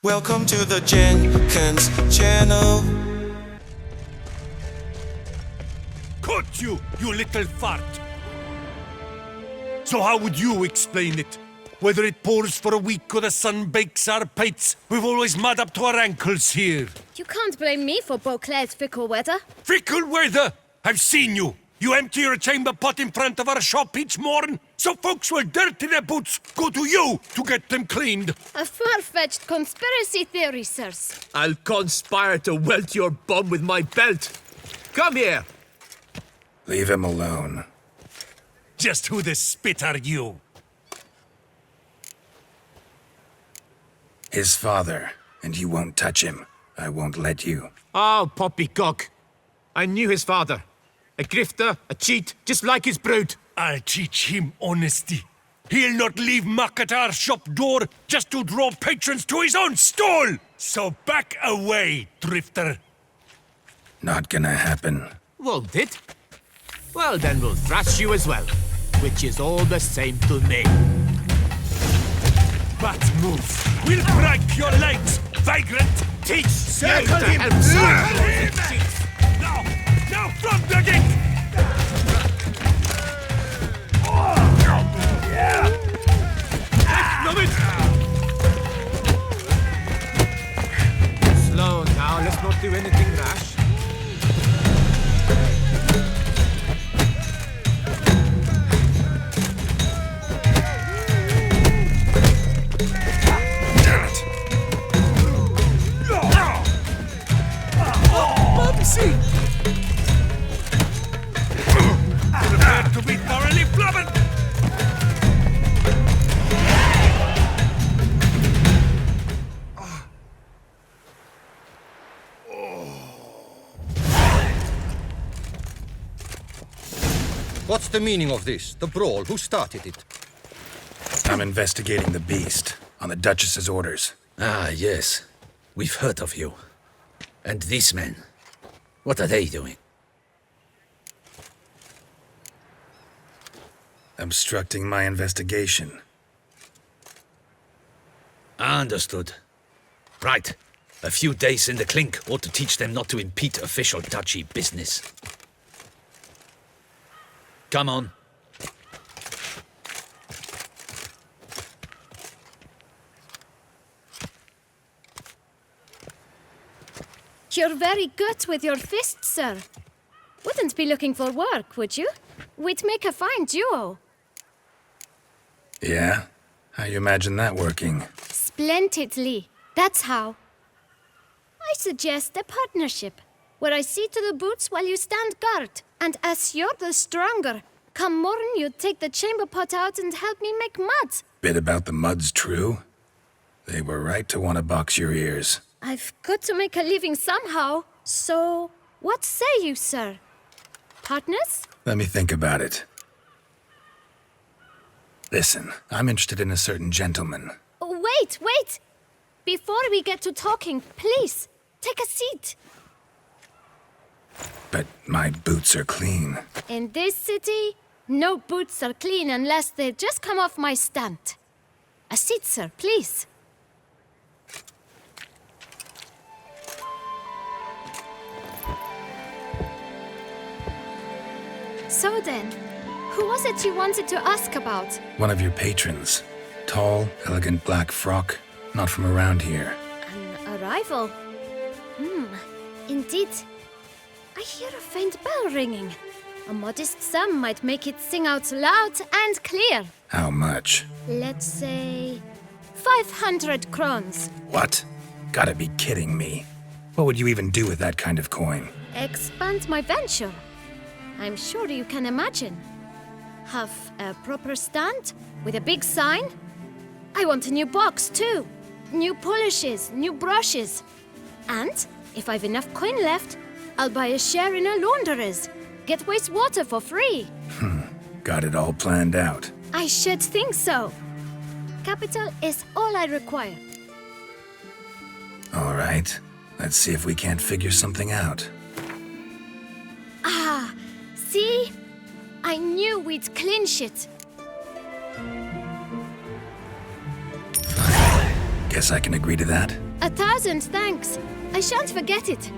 Welcome to the Jenkins channel. Caught you, you little fart! So how would you explain it? Whether it pours for a week or the sun bakes our pates, we've always mud up to our ankles here. You can't blame me for Beauclair's fickle weather. Fickle weather! I've seen you! You empty your chamber pot in front of our shop each morn, so folks will dirty their boots go to you to get them cleaned. A far-fetched conspiracy theory, sirs. I'll conspire to welt your bum with my belt. Come here. Leave him alone. Just who the spit are you? His father, and you won't touch him. I won't let you. Oh, poppycock. I knew his father. A grifter, a cheat, just like his brood. I'll teach him honesty. He'll not leave muck at our shop door just to draw patrons to his own stall! So back away, drifter. Not gonna happen. Won't it? Well, then we'll thrash you as well. Which is all the same to me. But move. We'll break your legs, vagrant! Teach! Circle him! Now from the gate! Slow now, let's not do anything rash. Damn it! Mumsy! Prepare to be thoroughly flubbered! What's the meaning of this? The brawl? Who started it? I'm investigating the beast, on the Duchess's orders. Ah, yes. We've heard of you. And these men, what are they doing? Obstructing my investigation. Understood. Right. A few days in the clink ought to teach them not to impede official duchy business. Come on. You're very good with your fists, sir. Wouldn't be looking for work, would you? We'd make a fine duo. Yeah? How you imagine that working? Splendidly. That's how. I suggest a partnership, where I see to the boots while you stand guard. And as you're the stronger, come morn you take the chamber pot out and help me make mud. Bit about the mud's true? They were right to want to box your ears. I've got to make a living somehow, so what say you, sir? Partners? Let me think about it. Listen, I'm interested in a certain gentleman. Wait! Before we get to talking, please, take a seat. But my boots are clean. In this city, no boots are clean unless they just come off my stand. A seat, sir, please. So then, who was it you wanted to ask about? One of your patrons. Tall, elegant black frock. Not from around here. An arrival? Indeed. I hear a faint bell ringing. A modest sum might make it sing out loud and clear. How much? Let's say 500 crowns. What? Gotta be kidding me. What would you even do with that kind of coin? Expand my venture. I'm sure you can imagine. Have a proper stand with a big sign. I want a new box too. New polishes, new brushes. And if I've enough coin left, I'll buy a share in a launderer's. Get wastewater for free. Got it all planned out. I should think so. Capital is all I require. All right. Let's see if we can't figure something out. Ah, see? I knew we'd clinch it. Guess I can agree to that. 1,000 thanks. I shan't forget it.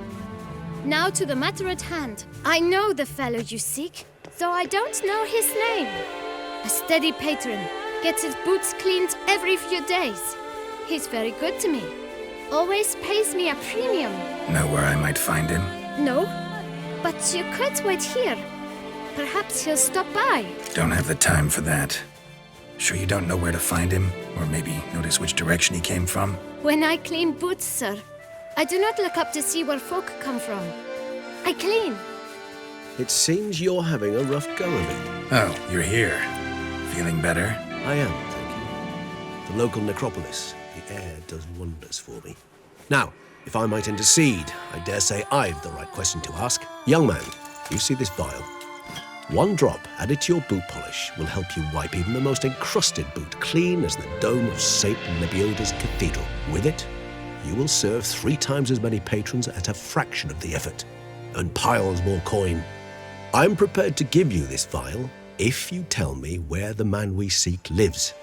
Now to the matter at hand. I know the fellow you seek, though I don't know his name. A steady patron, gets his boots cleaned every few days. He's very good to me. Always pays me a premium. Know where I might find him? No, but you could wait here. Perhaps he'll stop by. Don't have the time for that. Sure you don't know where to find him? Or maybe notice which direction he came from? When I clean boots, sir, I do not look up to see where folk come from. I clean. It seems you're having a rough go of it. Oh, you're here. Feeling better? I am, thank you. The local necropolis. The air does wonders for me. Now, if I might intercede, I dare say I've the right question to ask. Young man, you see this vial? One drop added to your boot polish will help you wipe even the most encrusted boot clean as the dome of St. Lebioda's cathedral. With it, you will serve 3 times as many patrons at a fraction of the effort, and piles more coin. I'm prepared to give you this vial if you tell me where the man we seek lives.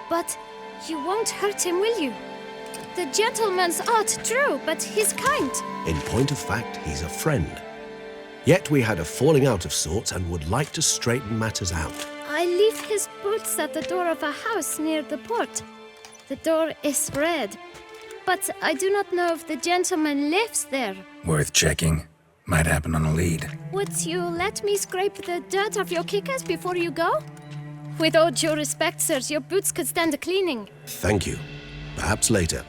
But you won't hurt him, will you? The gentleman's art, true, but he's kind. In point of fact, he's a friend. Yet we had a falling out of sorts and would like to straighten matters out. I leave his boots at the door of a house near the port. The door is red, but I do not know if the gentleman lives there. Worth checking. Might happen on a lead. Would you let me scrape the dirt off your kickers before you go? With all due respect, sirs, your boots could stand a cleaning. Thank you. Perhaps later.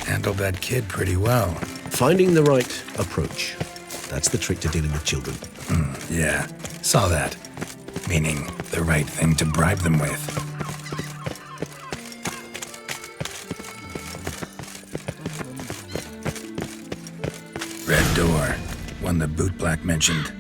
Handled that kid pretty well. Finding the right approach. That's the trick to dealing with children. Yeah, saw that. Meaning, the right thing to bribe them with. Red door. One the Bootblack mentioned.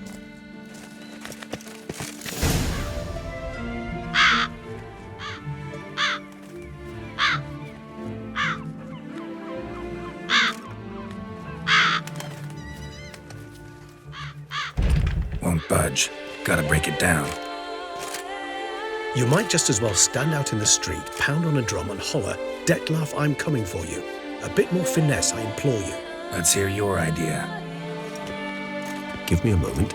Won't budge. Gotta break it down. You might just as well stand out in the street, pound on a drum and holler, "Dettlaff, I'm coming for you." A bit more finesse, I implore you. Let's hear your idea. Give me a moment.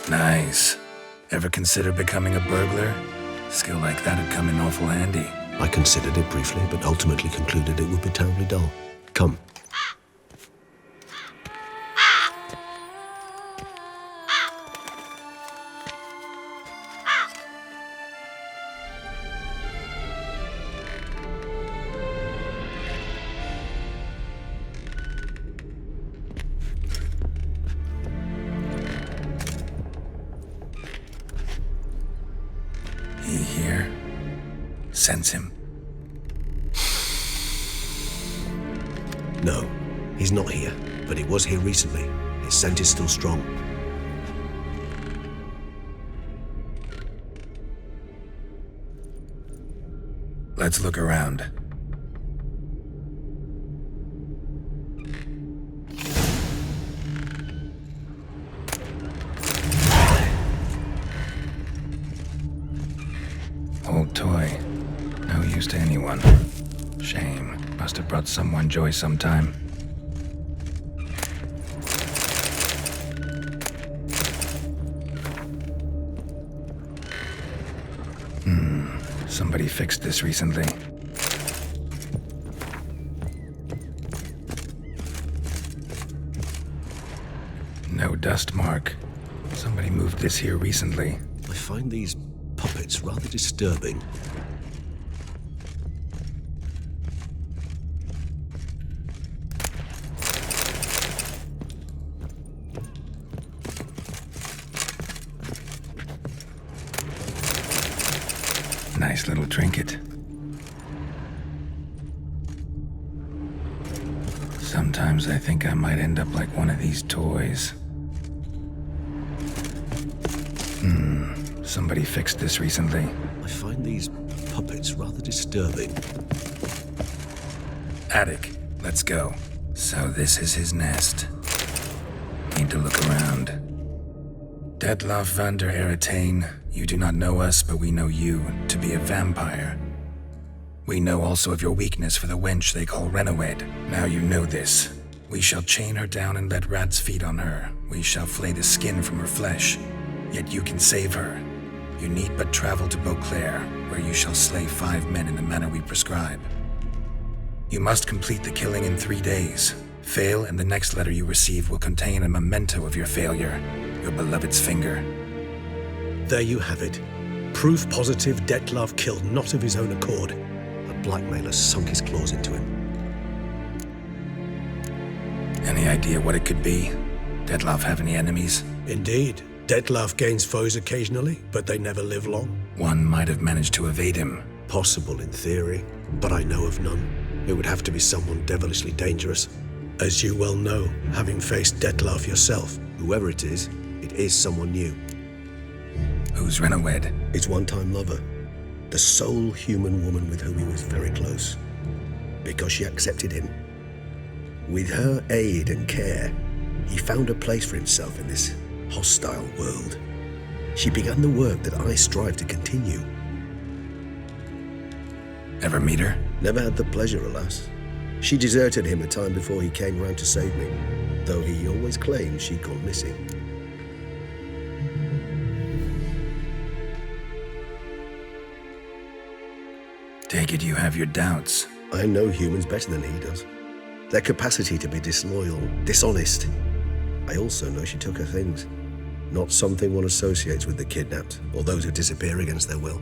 Nice. Ever consider becoming a burglar? Skill like that'd come in awful handy. I considered it briefly, but ultimately concluded it would be terribly dull. Come. He here? Sense him. No, he's not here, but he was here recently. His scent is still strong. Let's look around. Old toy. No use to anyone. Shame. Must have brought someone joy sometime. Somebody fixed this recently. No dust mark. Somebody moved this here recently. I find these puppets rather disturbing. Nice little trinket. Sometimes I think I might end up like one of these toys. Somebody fixed this recently. I find these puppets rather disturbing. Attic, let's go. So this is his nest. Need to look around. Dettlaff van der Eretain, you do not know us, but we know you to be a vampire. We know also of your weakness for the wench they call Rhenawedd. Now you know this. We shall chain her down and let rats feed on her. We shall flay the skin from her flesh. Yet you can save her. You need but travel to Beauclair, where you shall slay 5 men in the manner we prescribe. You must complete the killing in 3 days. Fail, and the next letter you receive will contain a memento of your failure, your beloved's finger. There you have it. Proof positive Dettlaff killed not of his own accord. A blackmailer sunk his claws into him. Any idea what it could be? Dettlaff have any enemies? Indeed. Dettlaff gains foes occasionally, but they never live long. One might have managed to evade him. Possible in theory, but I know of none. It would have to be someone devilishly dangerous. As you well know, having faced Dettlaff yourself, whoever it is someone new. Who's Rhenawedd? His one-time lover. The sole human woman with whom he was very close. Because she accepted him. With her aid and care, he found a place for himself in this hostile world. She began the work that I strive to continue. Ever meet her? Never had the pleasure, alas. She deserted him a time before he came round to save me, though he always claimed she'd gone missing. Take it you have your doubts. I know humans better than he does. Their capacity to be disloyal, dishonest. I also know she took her things. Not something one associates with the kidnapped, or those who disappear against their will.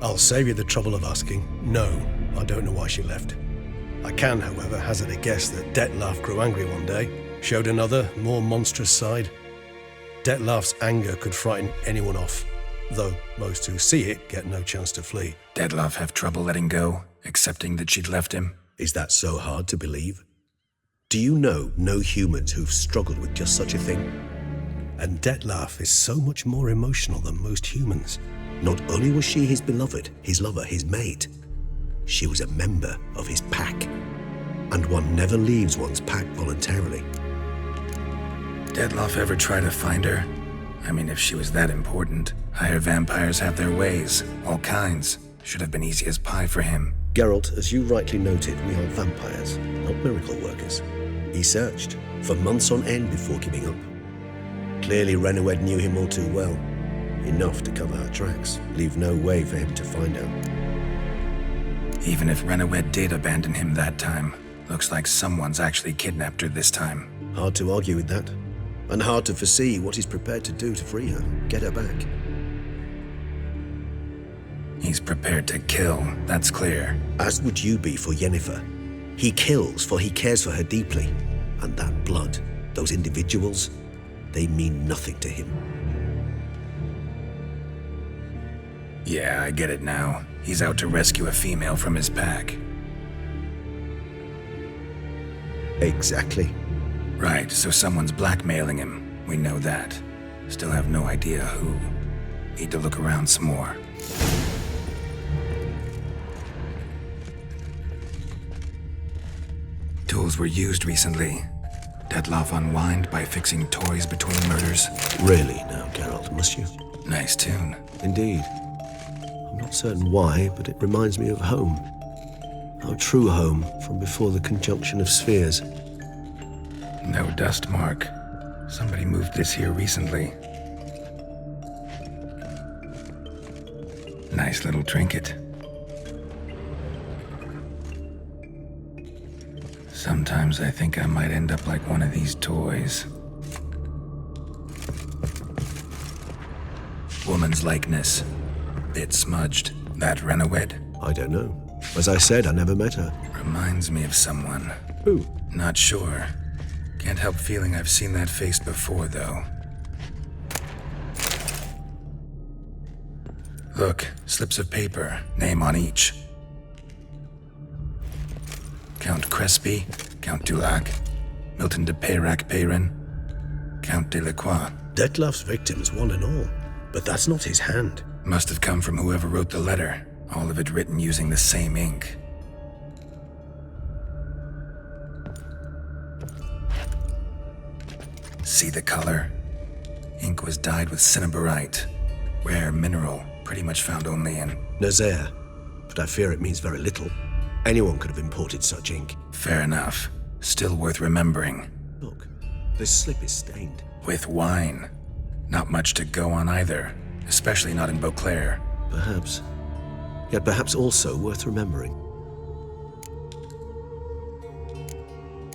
I'll save you the trouble of asking. No, I don't know why she left. I can, however, hazard a guess that Dettlaff grew angry one day, showed another, more monstrous side. Dettlaff's anger could frighten anyone off, though most who see it get no chance to flee. Dettlaff have trouble letting go, accepting that she'd left him? Is that so hard to believe? Do you know no humans who've struggled with just such a thing? And Dettlaff is so much more emotional than most humans. Not only was she his beloved, his lover, his mate, she was a member of his pack. And one never leaves one's pack voluntarily. Dettlaff ever try to find her? I mean, if she was that important. Higher vampires have their ways, all kinds. Should have been easy as pie for him. Geralt, as you rightly noted, we are vampires, not miracle workers. He searched for months on end before giving up. Clearly Rhenawedd knew him all too well. Enough to cover her tracks, leave no way for him to find out. Even if Rhenawedd did abandon him that time, looks like someone's actually kidnapped her this time. Hard to argue with that. And hard to foresee what he's prepared to do to free her, get her back. He's prepared to kill, that's clear. As would you be for Yennefer. He kills for he cares for her deeply. And that blood, those individuals, they mean nothing to him. Yeah, I get it now. He's out to rescue a female from his pack. Exactly. Right, so someone's blackmailing him. We know that. Still have no idea who. Need to look around some more. Tools were used recently. Dettlaff unwind by fixing toys between murders. Really now, Geralt, must you? Nice tune. Indeed. I'm not certain why, but it reminds me of home. Our true home from before the conjunction of spheres. No dust mark. Somebody moved this here recently. Nice little trinket. Sometimes I think I might end up like one of these toys. Woman's likeness. Bit smudged. That Rhenawedd? I don't know. As I said, I never met her. Reminds me of someone. Who? Not sure. Can't help feeling I've seen that face before, though. Look, slips of paper, name on each. Count Crespi, Count Dulac, Milton de Peyrac Peyrin, Count de la Croix. Dettlaff's victims, one and all. But that's not his hand. Must have come from whoever wrote the letter. All of it written using the same ink. See the color? Ink was dyed with cinnabarite. Rare mineral, pretty much found only in... Nazaire. But I fear it means very little. Anyone could have imported such ink. Fair enough. Still worth remembering. Look, this slip is stained. With wine. Not much to go on either. Especially not in Beauclair. Perhaps. Yet perhaps also worth remembering.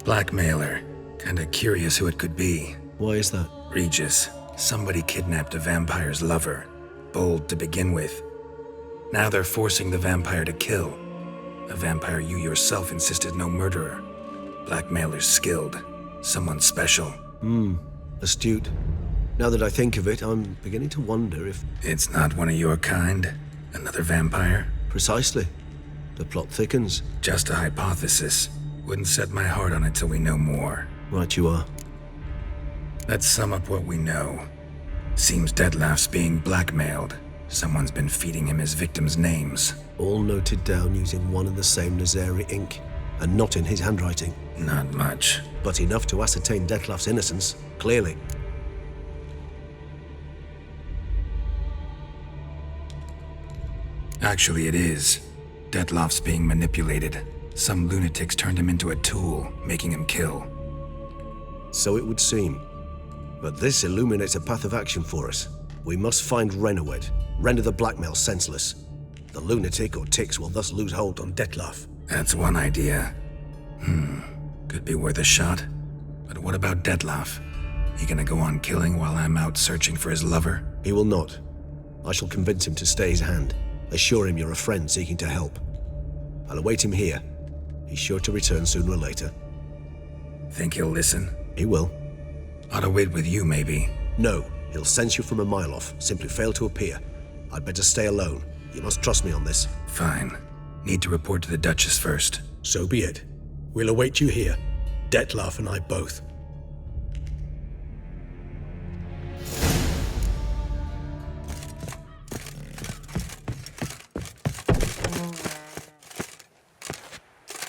Blackmailer. Kinda curious who it could be. Why is that? Regis. Somebody kidnapped a vampire's lover. Bold to begin with. Now they're forcing the vampire to kill. A vampire you yourself insisted no murderer. Blackmailer's skilled. Someone special. Astute. Now that I think of it, I'm beginning to wonder if... It's not one of your kind? Another vampire? Precisely. The plot thickens. Just a hypothesis. Wouldn't set my heart on it till we know more. Right you are. Let's sum up what we know. Seems Dettlaff's being blackmailed. Someone's been feeding him his victims' names. All noted down using one and the same Nazaire ink, and not in his handwriting. Not much. But enough to ascertain Dettlaff's innocence, clearly. Actually, it is. Dettlaff's being manipulated. Some lunatics turned him into a tool, making him kill. So it would seem. But this illuminates a path of action for us. We must find Rhenawedd, render the blackmail senseless. The lunatic or ticks will thus lose hold on Dettlaff. That's one idea. Could be worth a shot. But what about Dettlaff? He gonna go on killing while I'm out searching for his lover? He will not. I shall convince him to stay his hand. Assure him you're a friend seeking to help. I'll await him here. He's sure to return sooner or later. Think he'll listen? He will. Ought to wait with you, maybe. No, he'll sense you from a mile off. Simply fail to appear. I'd better stay alone. You must trust me on this. Fine. Need to report to the Duchess first. So be it. We'll await you here. Dettlaff and I both.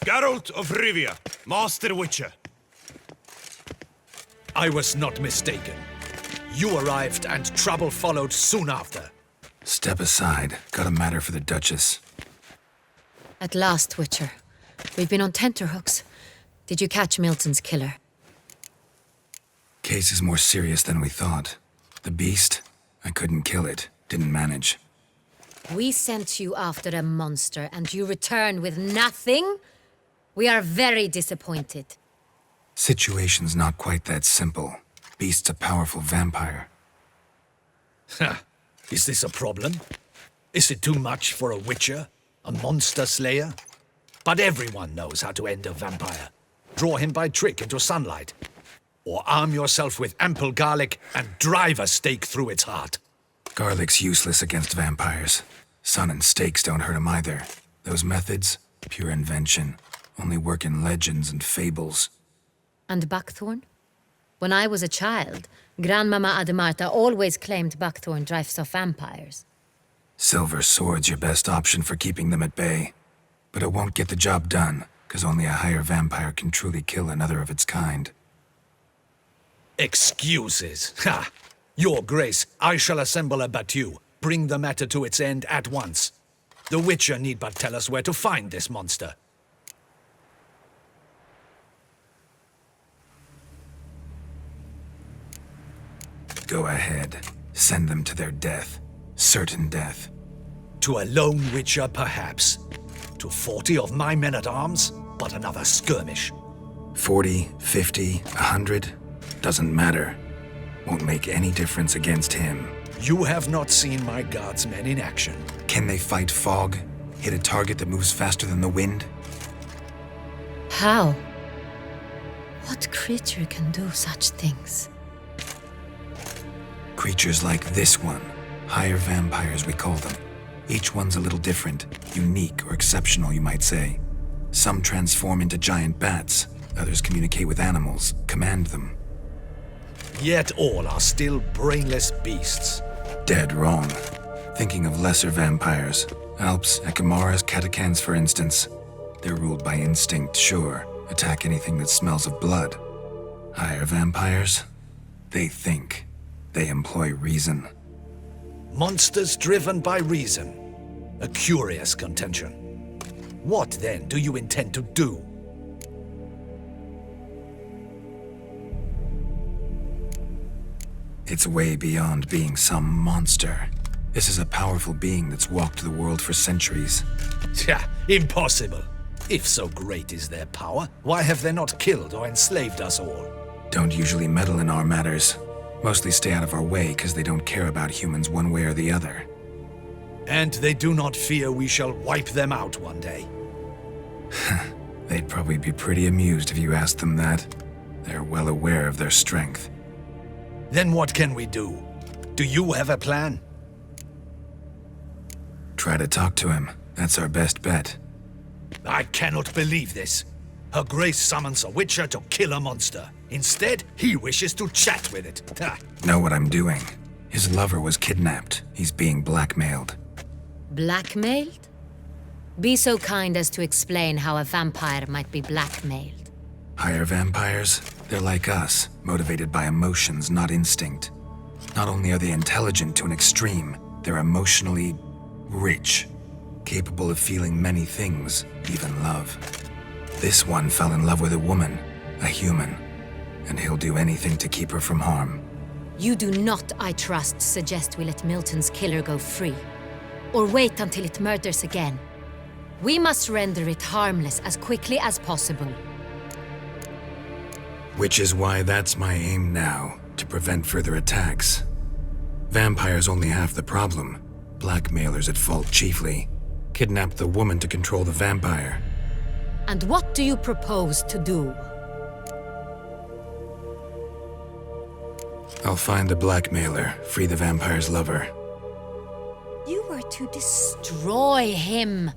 Geralt of Rivia, Master Witcher. I was not mistaken. You arrived and trouble followed soon after. Step aside. Got a matter for the Duchess. At last, Witcher. We've been on tenterhooks. Did you catch Milton's killer? Case is more serious than we thought. The beast? I couldn't kill it. Didn't manage. We sent you after a monster, and you returned with nothing? We are very disappointed. Situation's not quite that simple. Beast's a powerful vampire. Ha! Is this a problem? Is it too much for a witcher? A monster slayer? But everyone knows how to end a vampire. Draw him by trick into sunlight. Or arm yourself with ample garlic and drive a stake through its heart. Garlic's useless against vampires. Sun and stakes don't hurt him either. Those methods, pure invention. Only work in legends and fables. And buckthorn? When I was a child, Grandmama Ademarta always claimed buckthorn drives off vampires. Silver sword's your best option for keeping them at bay. But it won't get the job done, because only a higher vampire can truly kill another of its kind. Excuses. Ha! Your Grace, I shall assemble a battue. Bring the matter to its end at once. The Witcher need but tell us where to find this monster. Go ahead. Send them to their death. Certain death. To a lone Witcher, perhaps. To 40 of my men-at-arms, but another skirmish. 40, 50, 100? Doesn't matter. Won't make any difference against him. You have not seen my guardsmen in action. Can they fight fog? Hit a target that moves faster than the wind? How? What creature can do such things? Creatures like this one. Higher vampires, we call them. Each one's a little different. Unique or exceptional, you might say. Some transform into giant bats. Others communicate with animals, command them. Yet all are still brainless beasts. dead wrong. Thinking of lesser vampires. Alps, Echimaras, Catechans, for instance. They're ruled by instinct, sure. Attack anything that smells of blood. Higher vampires? They think. They employ reason. Monsters driven by reason. A curious contention. What, then, do you intend to do? It's way beyond being some monster. This is a powerful being that's walked the world for centuries. Tja, impossible. If so great is their power, why have they not killed or enslaved us all? Don't usually meddle in our matters. Mostly stay out of our way because they don't care about humans one way or the other. And they do not fear we shall wipe them out one day. They'd probably be pretty amused if you asked them that. They're well aware of their strength. Then what can we do? Do you have a plan? Try to talk to him. That's our best bet. I cannot believe this. Her Grace summons a witcher to kill a monster. Instead, he wishes to chat with it. Ha. Know what I'm doing. His lover was kidnapped. He's being blackmailed. Blackmailed? Be so kind as to explain how a vampire might be blackmailed. Higher vampires? They're like us, motivated by emotions, not instinct. Not only are they intelligent to an extreme, they're emotionally rich, capable of feeling many things, even love. This one fell in love with a woman, a human, and he'll do anything to keep her from harm. You do not, I trust, suggest we let Milton's killer go free, or wait until it murders again. We must render it harmless as quickly as possible. Which is why that's my aim now, to prevent further attacks. Vampires only half the problem. Blackmailers at fault chiefly. Kidnap the woman to control the vampire. And what do you propose to do? I'll find the blackmailer, free the vampire's lover. You were to destroy him,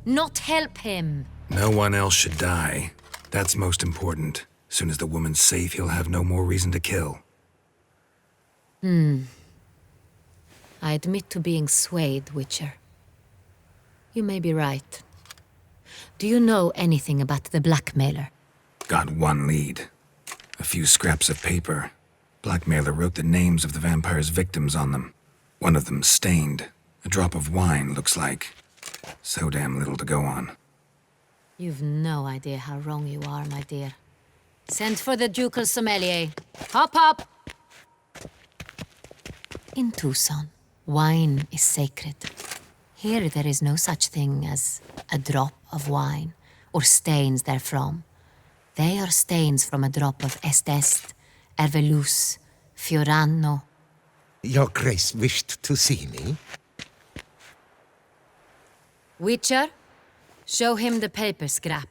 not help him. No one else should die. That's most important. Soon as the woman's safe, he'll have no more reason to kill. I admit to being swayed, Witcher. You may be right. Do you know anything about the blackmailer? Got one lead. A few scraps of paper. Blackmailer wrote the names of the vampire's victims on them. One of them stained. A drop of wine, looks like. So damn little to go on. You've no idea how wrong you are, my dear. Send for the Ducal Sommelier. Hop, hop! In Toussaint, wine is sacred. Here there is no such thing as a drop of wine, or stains therefrom. They are stains from a drop of Est, Ervelus, Fiorano. Your Grace wished to see me? Witcher, show him the paper scrap.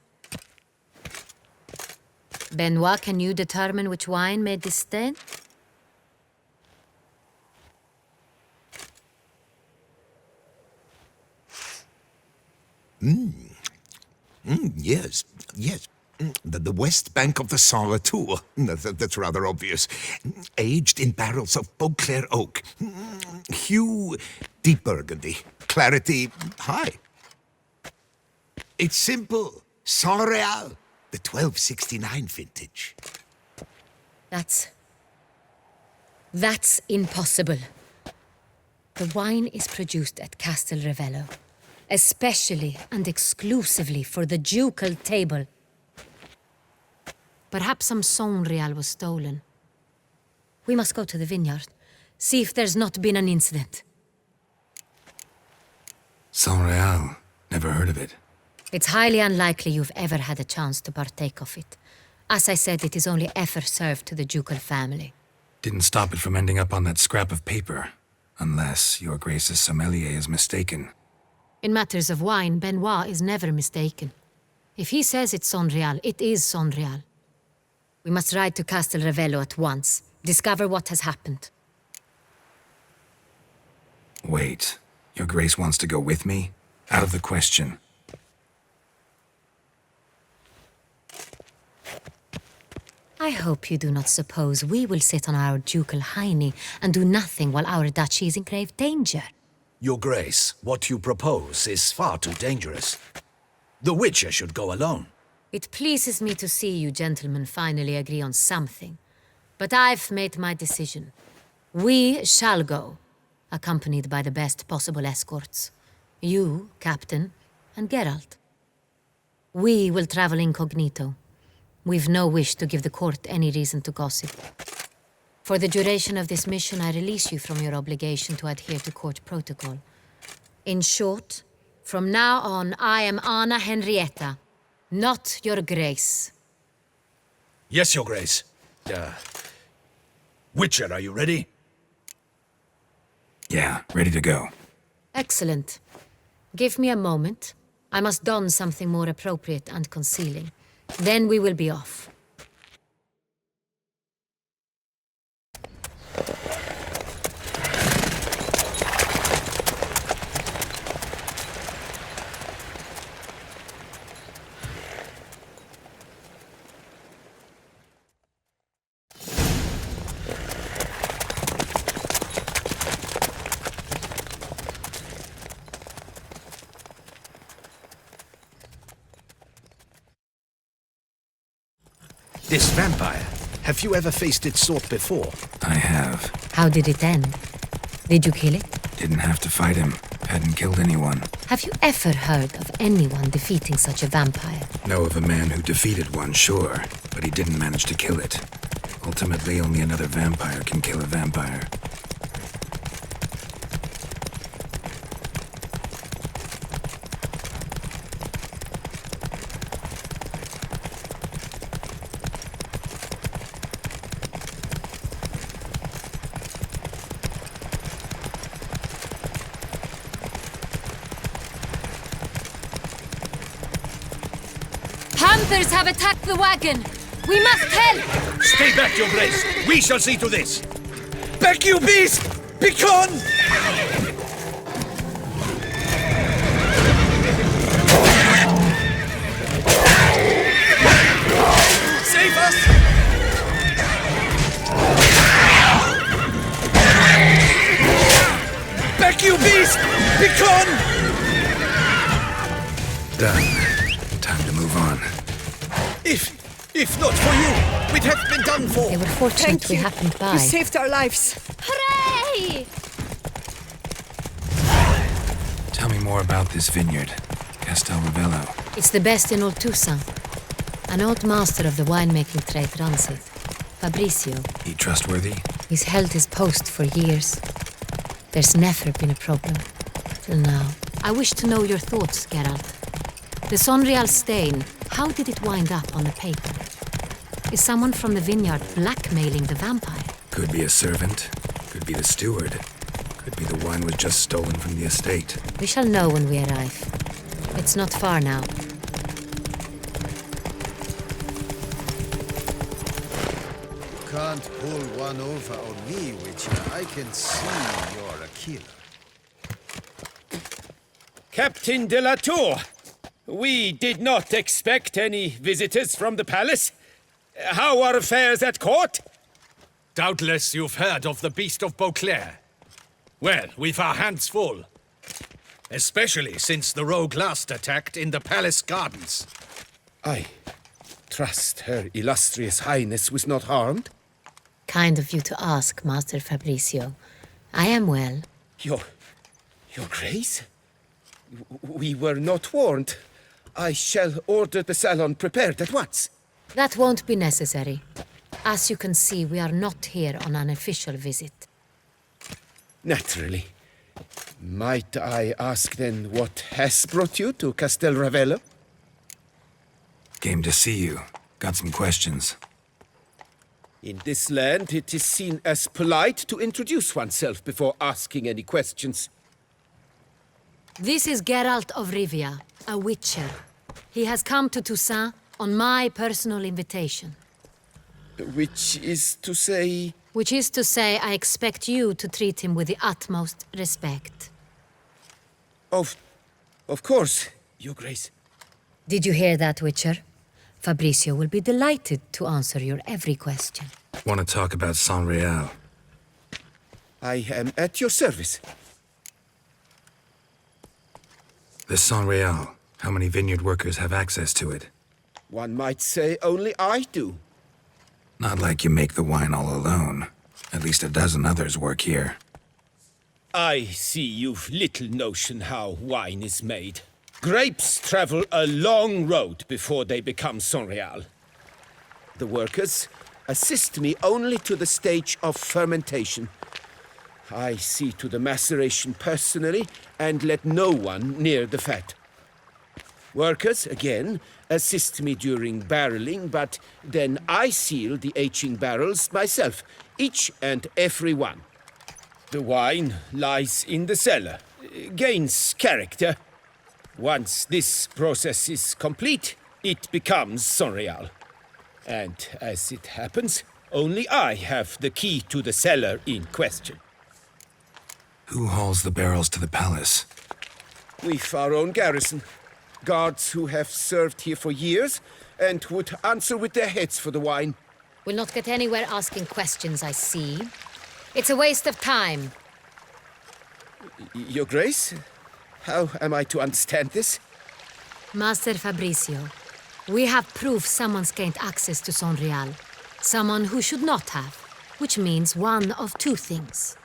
Benoit, can you determine which wine made this stain? Yes. The west bank of the Sangreal too. That's rather obvious. Aged in barrels of Beauclair oak. Hue, deep burgundy. Clarity, high. It's simple. Sangreal, the 1269 vintage. That's impossible. The wine is produced at Castel Ravello, especially and exclusively for the ducal table. Perhaps some Sangreal was stolen. We must go to the vineyard, see if there's not been an incident. Sangreal. Never heard of it. It's highly unlikely you've ever had a chance to partake of it. As I said, it is only ever served to the ducal family. Didn't stop it from ending up on that scrap of paper. Unless your Grace's sommelier is mistaken. In matters of wine, Benoit is never mistaken. If he says it's Sangreal, it is Sangreal. We must ride to Castel Ravello at once. Discover what has happened. Wait. Your Grace wants to go with me? Out of the question. I hope you do not suppose we will sit on our ducal hiney and do nothing while our duchy is in grave danger. Your Grace, what you propose is far too dangerous. The Witcher should go alone. It pleases me to see you gentlemen finally agree on something. But I've made my decision. We shall go, accompanied by the best possible escorts. You, Captain, and Geralt. We will travel incognito. We've no wish to give the court any reason to gossip. For the duration of this mission, I release you from your obligation to adhere to court protocol. In short, from now on, I am Anna Henrietta, not your Grace. Yes, Your Grace. Witcher, are you ready? Yeah, ready to go. Excellent. Give me a moment. I must don something more appropriate and concealing. Then we will be off. This vampire, have you ever faced its sort before? I have. How did it end? Did you kill it? Didn't have to fight him. Hadn't killed anyone. Have you ever heard of anyone defeating such a vampire? Know of a man who defeated one, sure, but he didn't manage to kill it. Ultimately, only another vampire can kill a vampire. Panthers have attacked the wagon! We must help! Stay back, Your Grace! We shall see to this! Back, you beast! Begone! Save us! Back, you beast! Begone! Done. Time to move on. If not for you, we'd have been done for. They were fortunate Thank we you. happened by. You saved our lives. Hooray! Tell me more about this vineyard. Castel Ravello. It's the best in all Toussaint. An old master of the winemaking trade runs it. Fabrizio. He trustworthy? He's held his post for years. There's never been a problem. Till now. I wish to know your thoughts, Geralt. The Sangreal stain, how did it wind up on the paper? Is someone from the vineyard blackmailing the vampire? Could be a servant. Could be the steward. Could be the wine was just stolen from the estate. We shall know when we arrive. It's not far now. Can't pull one over on me, Witcher. I can see you're a killer. Captain de la Tour, we did not expect any visitors from the palace. How are affairs at court? Doubtless you've heard of the beast of Beauclair. Well, we've our hands full. Especially since the rogue last attacked in the palace gardens. I trust Her Illustrious Highness was not harmed. Kind of you to ask, Master Fabrizio. I am well. Your Grace? We were not warned. I shall order the salon prepared at once. That won't be necessary. As you can see, we are not here on an official visit. Naturally. Might I ask then what has brought you to Castel Ravello? Came to see you. Got some questions. In this land, it is seen as polite to introduce oneself before asking any questions. This is Geralt of Rivia, a witcher. He has come to Toussaint on my personal invitation. Which is to say... Which is to say, I expect you to treat him with the utmost respect. Of course, Your Grace. Did you hear that, Witcher? Fabrizio will be delighted to answer your every question. Want to talk about Sangreal? I am at your service. The Sangreal. How many vineyard workers have access to it? One might say only I do. Not like you make the wine all alone. At least a dozen others work here. I see you've little notion how wine is made. Grapes travel a long road before they become Sangreal. The workers assist me only to the stage of fermentation. I see to the maceration personally and let no one near the fat. Workers, again, assist me during barreling, but then I seal the aging barrels myself, each and every one. The wine lies in the cellar, gains character. Once this process is complete, it becomes Sangreal. And as it happens, only I have the key to the cellar in question. Who hauls the barrels to the palace? We've our own garrison. Guards who have served here for years and would answer with their heads for the wine. We'll not get anywhere asking questions, I see. It's a waste of time. Your Grace? How am I to understand this? Master Fabrizio, we have proof someone's gained access to Sangreal. Someone who should not have, which means one of two things.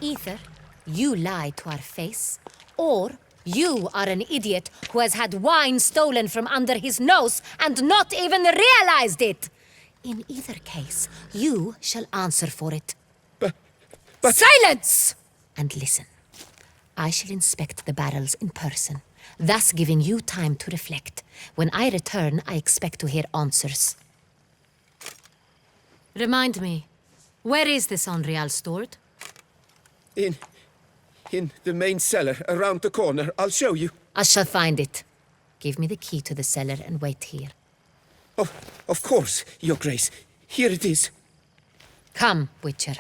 Either you lie to our face, or you are an idiot who has had wine stolen from under his nose and not even realized it. In either case, you shall answer for it. But... Silence! And listen. I shall inspect the barrels in person, thus giving you time to reflect. When I return, I expect to hear answers. Remind me, where is the Sangreal stored? In the main cellar, around the corner. I'll show you. I shall find it. Give me the key to the cellar and wait here. Oh, of course, Your Grace. Here it is. Come, Witcher.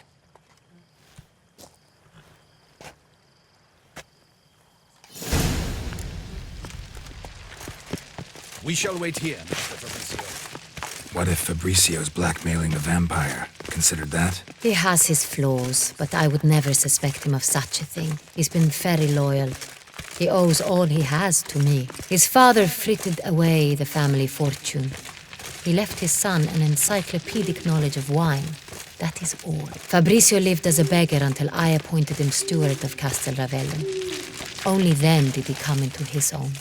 We shall wait here, Master Fabrizio. What if Fabrizio's blackmailing a vampire? Considered that? He has his flaws, but I would never suspect him of such a thing. He's been very loyal. He owes all he has to me. His father frittered away the family fortune. He left his son an encyclopedic knowledge of wine. That is all. Fabrizio lived as a beggar until I appointed him steward of Castel Ravello. Only then did he come into his own.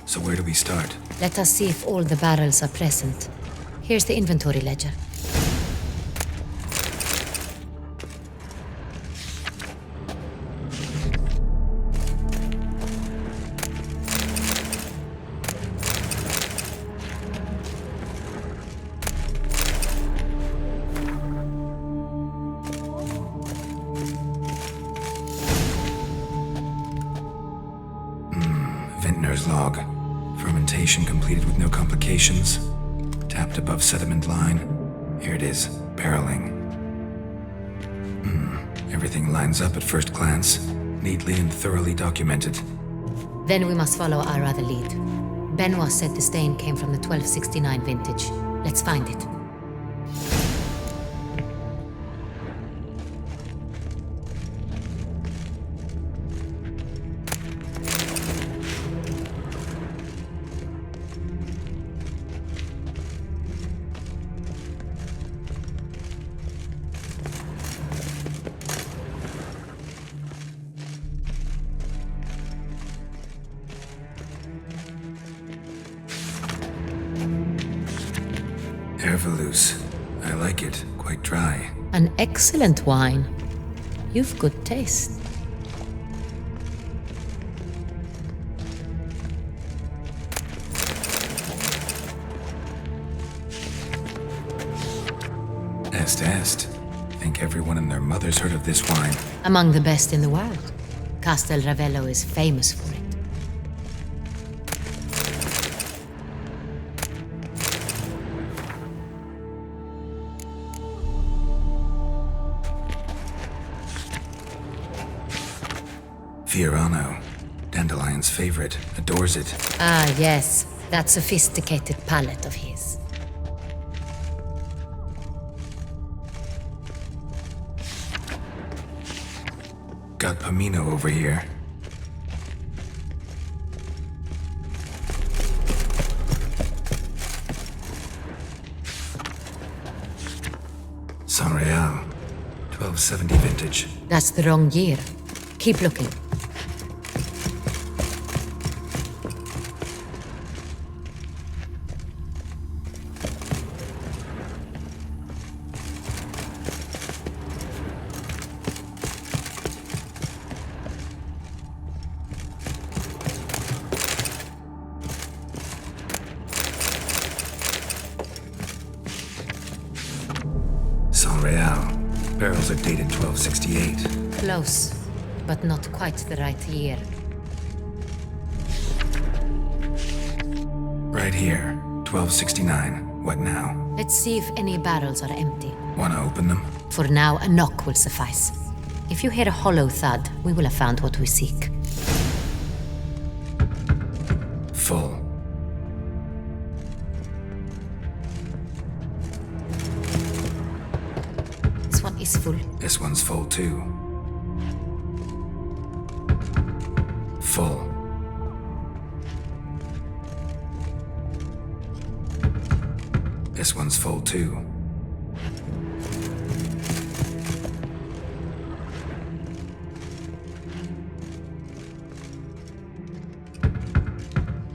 So where do we start? Let us see if all the barrels are present. Here's the inventory ledger. Vintner's log. Fermentation completed with no complications. Tapped above sediment line. Here it is, barreling. Everything lines up at first glance, neatly and thoroughly documented. Then we must follow our other lead. Benoit said the stain came from the 1269 vintage. Let's find it. Ravello. I like it. Quite dry. An excellent wine. You've good taste. Est. think everyone and their mother's heard of this wine. Among the best in the world. Castel Ravello is famous for it. Fiorano, Dandelion's favorite, adores it. Ah, yes. That sophisticated palate of his. Got Pomino over here. Sangreal, 1270 vintage. That's the wrong year. Keep looking. Sangreal. Barrels are dated 1268. Close, but not quite the right year. Right here, 1269. What now? Let's see if any barrels are empty. Wanna open them? For now, a knock will suffice. If you hear a hollow thud, we will have found what we seek. Full. This one is full. This one's full too. Full. This one's full too.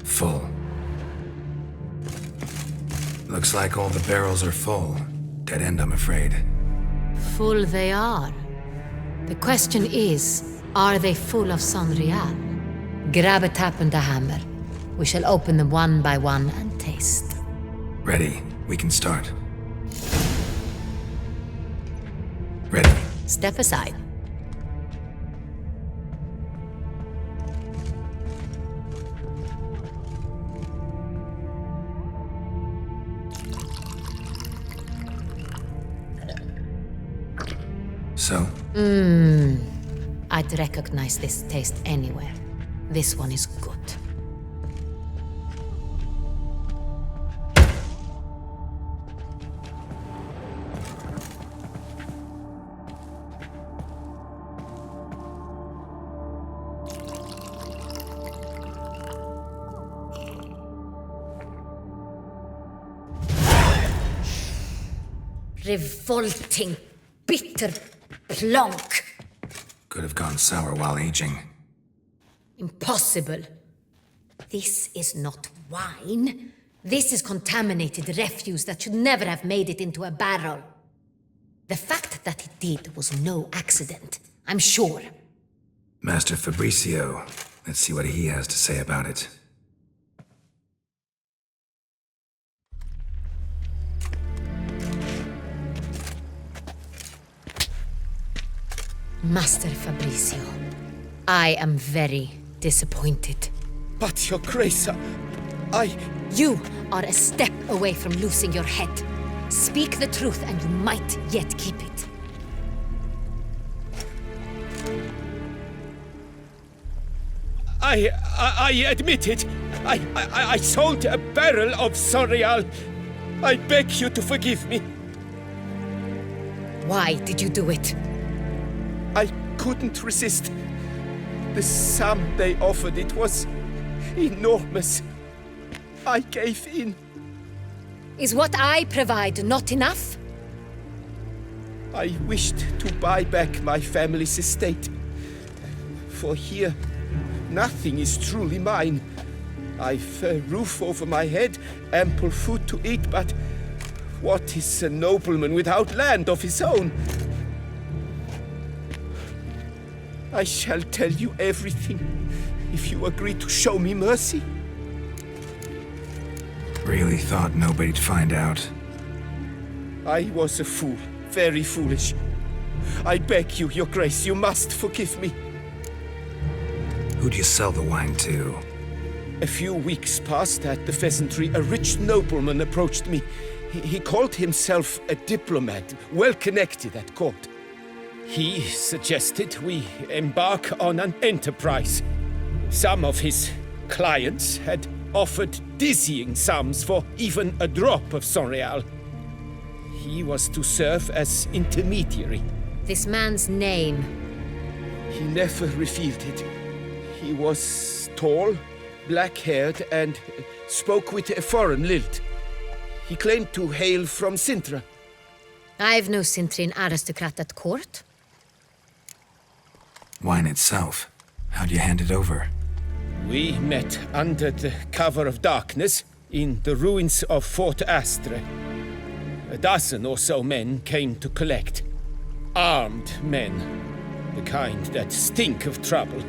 Full. Looks like all the barrels are full. Dead end, I'm afraid. Full they are. The question is, are they full of Sangreal? Grab a tap and a hammer. We shall open them one by one and taste. Ready. We can start. Ready. Step aside. So? I'd recognize this taste anywhere. This one is good. Revolting, bitter plonk. Could have gone sour while aging. Impossible. This is not wine. This is contaminated refuse that should never have made it into a barrel. The fact that it did was no accident, I'm sure. Master Fabrizio. Let's see what he has to say about it. Master Fabrizio, I am very disappointed. But, Your Grace, You are a step away from losing your head. Speak the truth and you might yet keep it. I admit it. I sold a barrel of Sangreal. I beg you to forgive me. Why did you do it? I couldn't resist. The sum they offered, it was enormous. I gave in. Is what I provide not enough? I wished to buy back my family's estate. For here, nothing is truly mine. I've a roof over my head, ample food to eat, but what is a nobleman without land of his own? I shall tell you everything, if you agree to show me mercy. Really thought nobody'd find out. I was a fool, very foolish. I beg you, your grace, you must forgive me. Who'd you sell the wine to? A few weeks past at the pheasantry, a rich nobleman approached me. He called himself a diplomat, well connected at court. He suggested we embark on an enterprise. Some of his clients had offered dizzying sums for even a drop of Sangreal. He was to serve as intermediary. This man's name. He never revealed it. He was tall, black-haired, and spoke with a foreign lilt. He claimed to hail from Sintra. I've no Cintrian aristocrat at court. Wine itself. How'd you hand it over? We met under the cover of darkness in the ruins of Fort Astre. A dozen or so men came to collect. Armed men. The kind that stink of trouble.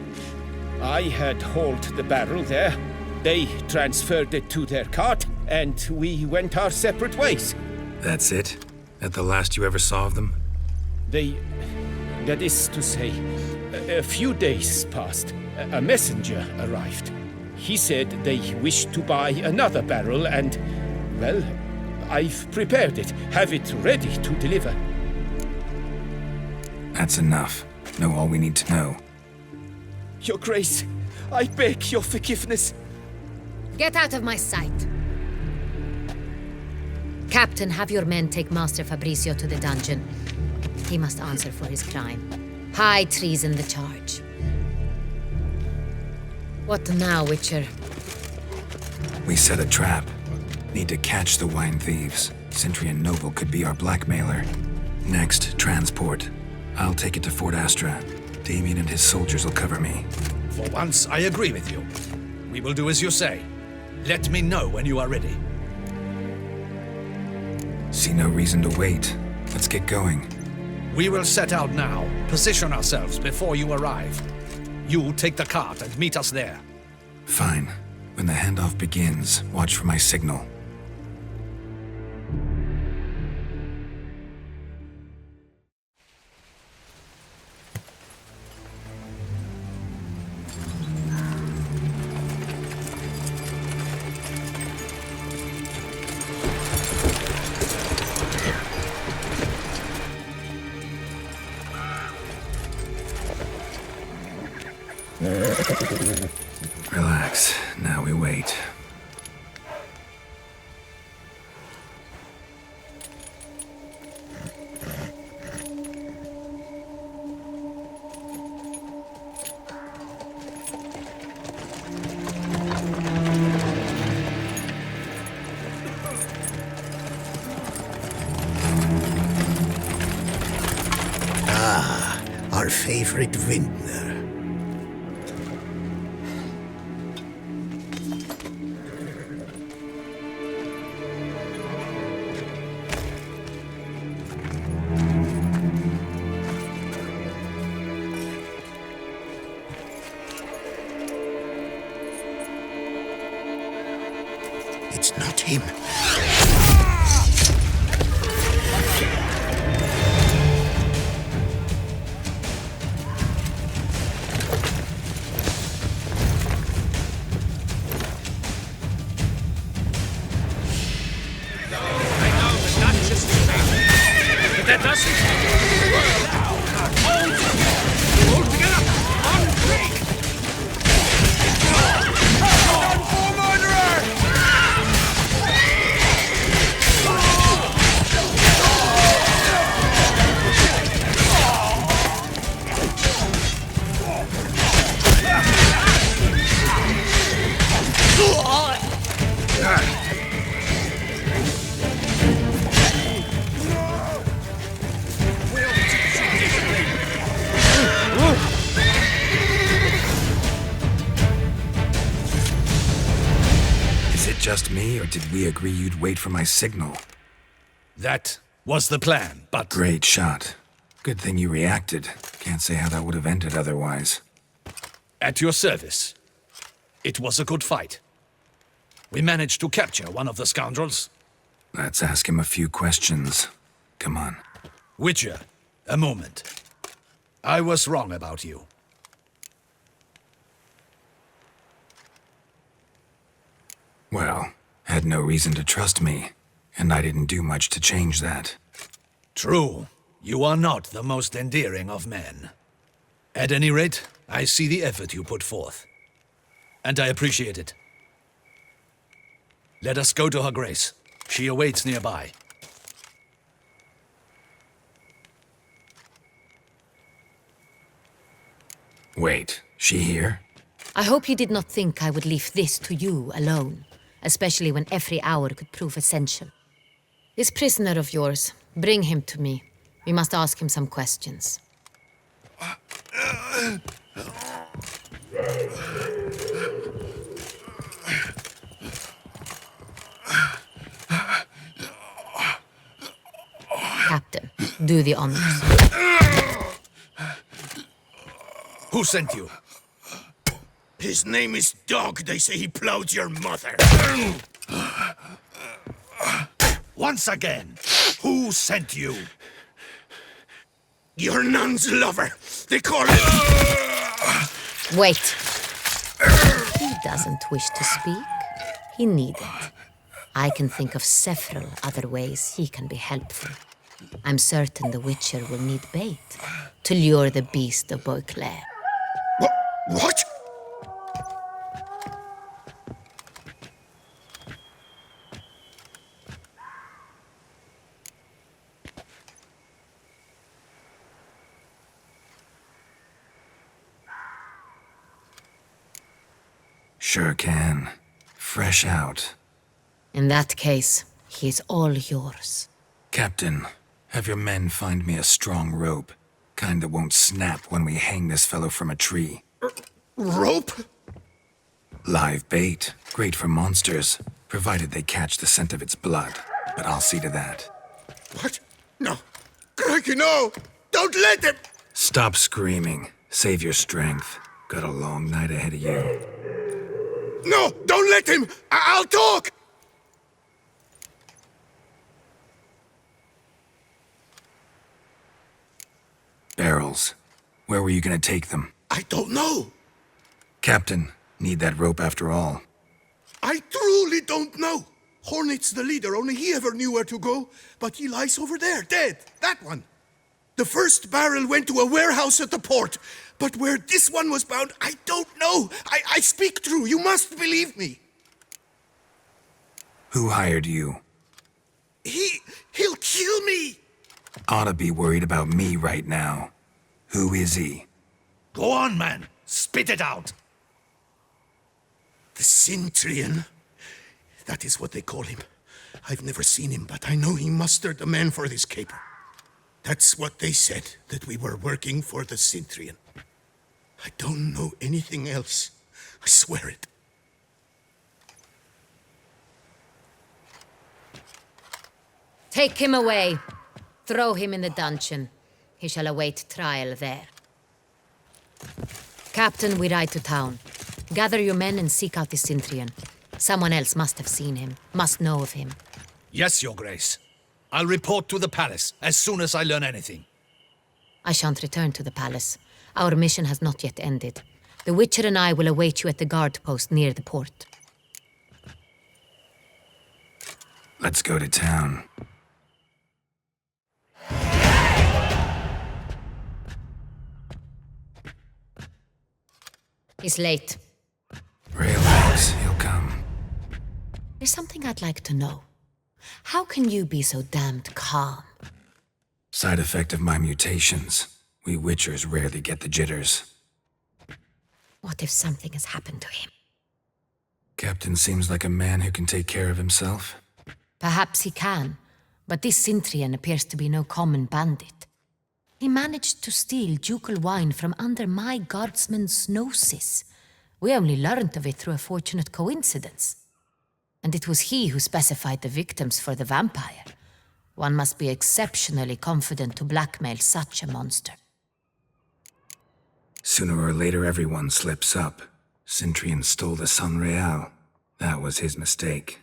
I had hauled the barrel there. They transferred it to their cart, and we went our separate ways. That's it? That the last you ever saw of them? That is to say, a few days passed. A messenger arrived. He said they wished to buy another barrel and, well, I've prepared it. Have it ready to deliver. That's enough. Know all we need to know. Your Grace, I beg your forgiveness. Get out of my sight. Captain, have your men take Master Fabrizio to the dungeon. He must answer for his crime. High treason the charge. What now, Witcher? We set a trap. Need to catch the wine thieves. Cintrian noble could be our blackmailer. Next, transport. I'll take it to Fort Astra. Damien and his soldiers will cover me. For once, I agree with you. We will do as you say. Let me know when you are ready. See no reason to wait. Let's get going. We will set out now. Position ourselves before you arrive. You take the cart and meet us there. Fine. When the handoff begins, watch for my signal. Relax. Now we wait. Our favorite vintner. It's not him. Just me, or did we agree you'd wait for my signal? That was the plan, but... Great shot. Good thing you reacted. Can't say how that would have ended otherwise. At your service. It was a good fight. We managed to capture one of the scoundrels. Let's ask him a few questions. Come on. Witcher, A moment. I was wrong about you. Well, had no reason to trust me, and I didn't do much to change that. True. You are not the most endearing of men. At any rate, I see the effort you put forth. And I appreciate it. Let us go to her grace. She awaits nearby. Wait, she here? I hope you did not think I would leave this to you alone, especially when every hour could prove essential. This prisoner of yours, bring him to me. We must ask him some questions. Captain, do the honors. Who sent you? His name is Dog. They say he plowed your mother. Once again, who sent you? Your nun's lover. They call it... Wait. He doesn't wish to speak. He needn't. I can think of several other ways he can be helpful. I'm certain the Witcher will need bait to lure the beast of Beauclair. What? Sure can. Fresh out. In that case, he is all yours. Captain, have your men find me a strong rope. Kind that won't snap when we hang this fellow from a tree. Rope? Live bait. Great for monsters, provided they catch the scent of its blood. But I'll see to that. What? No. Crikey, no! Don't let him! Stop screaming. Save your strength. Got a long night ahead of you. No! Don't let him! I'll talk! Barrels. Where were you gonna take them? I don't know. Captain, need that rope after all. I truly don't know. Hornet's the leader, only he ever knew where to go. But he lies over there, dead. That one. The first barrel went to a warehouse at the port. But where this one was bound, I don't know. I speak true. You must believe me. Who hired you? He'll kill me. Oughta be worried about me right now. Who is he? Go on, man. Spit it out. The Cintrian. That is what they call him. I've never seen him, but I know he mustered the men for this caper. That's what they said, that we were working for the Cintrian. I don't know anything else. I swear it. Take him away. Throw him in the dungeon. He shall await trial there. Captain, we ride to town. Gather your men and seek out the Cintrian. Someone else must have seen him, must know of him. Yes, Your Grace. I'll report to the palace as soon as I learn anything. I shan't return to the palace. Our mission has not yet ended. The Witcher and I will await you at the guard post near the port. Let's go to town. He's late. Relax, he'll come. There's something I'd like to know. How can you be so damned calm? Side effect of my mutations. We Witchers rarely get the jitters. What if something has happened to him? Captain seems like a man who can take care of himself. Perhaps he can, but this Cintrian appears to be no common bandit. He managed to steal ducal wine from under my guardsman's noses. We only learned of it through a fortunate coincidence. And it was he who specified the victims for the vampire. One must be exceptionally confident to blackmail such a monster. Sooner or later, everyone slips up. Cintrian stole the Sangreal. That was his mistake.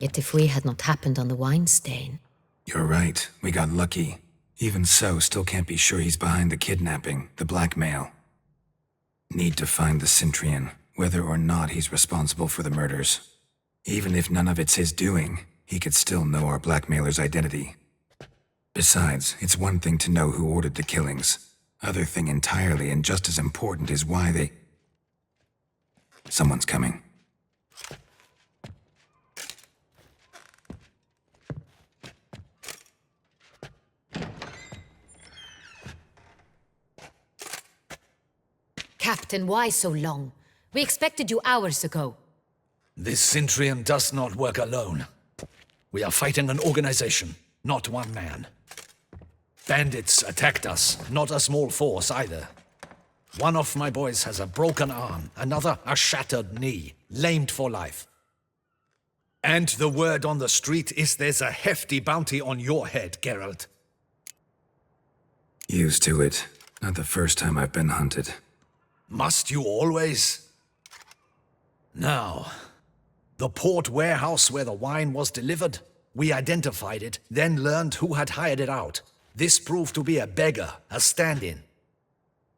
Yet if we had not happened on the wine stain... You're right. We got lucky. Even so, still can't be sure he's behind the kidnapping, the blackmail. Need to find the Cintrian, whether or not he's responsible for the murders. Even if none of it's his doing, he could still know our blackmailer's identity. Besides, it's one thing to know who ordered the killings. Other thing entirely, and just as important, is why they... Someone's coming. Captain, why so long? We expected you hours ago. This Cintrian does not work alone. We are fighting an organization, not one man. Bandits attacked us, not a small force either. One of my boys has a broken arm, another a shattered knee, lamed for life. And the word on the street is there's a hefty bounty on your head, Geralt. Used to it. Not the first time I've been hunted. Must you always? Now, the port warehouse where the wine was delivered, we identified it, then learned who had hired it out. This proved to be a beggar, a stand-in.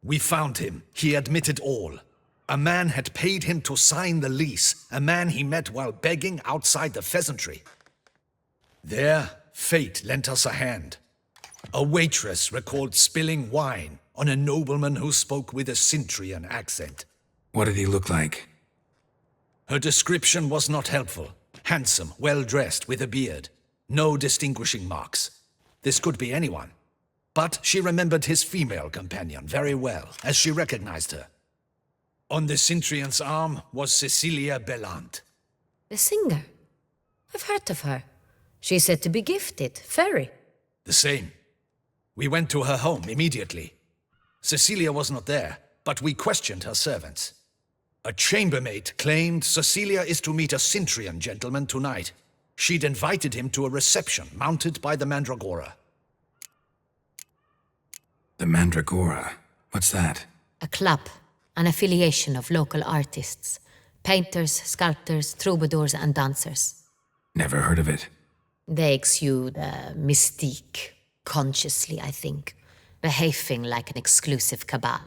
We found him. He admitted all. A man had paid him to sign the lease, a man he met while begging outside the pheasantry. There, fate lent us a hand. A waitress recalled spilling wine on a nobleman who spoke with a Cintrian accent. What did he look like? Her description was not helpful. Handsome, well-dressed, with a beard. No distinguishing marks. This could be anyone. But she remembered his female companion very well, as she recognized her. On the Cintrian's arm was Cecilia Bellant. The singer? I've heard of her. She's said to be gifted, fairy. The same. We went to her home immediately. Cecilia was not there, but we questioned her servants. A chambermaid claimed Cecilia is to meet a Cintrian gentleman tonight. She'd invited him to a reception mounted by the Mandragora. The Mandragora? What's that? A club, an affiliation of local artists. Painters, sculptors, troubadours and dancers. Never heard of it. They exude a mystique, consciously, I think. Behaving like an exclusive cabal.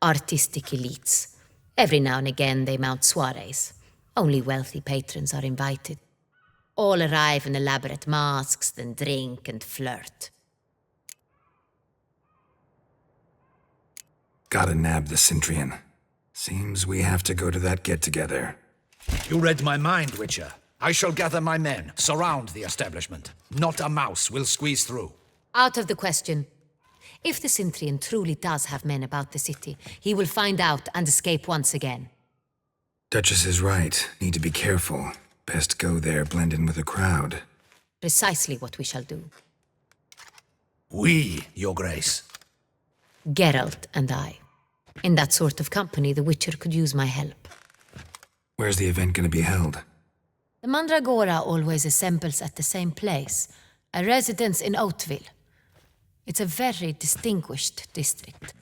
Artistic elites. Every now and again they mount soirees. Only wealthy patrons are invited. All arrive in elaborate masks, then drink and flirt. Gotta nab the Cintrian. Seems we have to go to that get-together. You read my mind, Witcher. I shall gather my men, surround the establishment. Not a mouse will squeeze through. Out of the question. If the Cintrian truly does have men about the city, he will find out and escape once again. Duchess is right. Need to be careful. Best go there, blend in with the crowd. Precisely what we shall do. We, Your Grace. Geralt and I. In that sort of company, the Witcher could use my help. Where's the event gonna be held? The Mandragora always assembles at the same place, a residence in Oatville. It's a very distinguished district.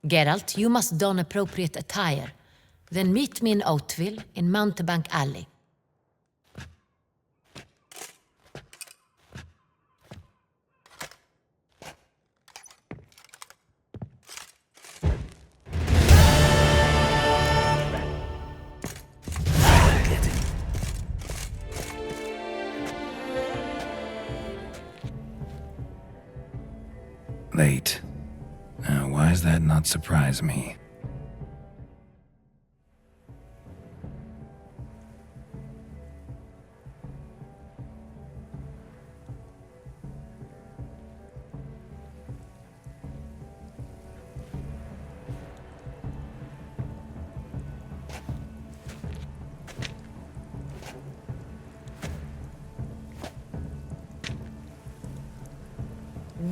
Geralt, you must don appropriate attire. Then meet me in Oatville in Mountebank Alley. Late. Why does that not surprise me?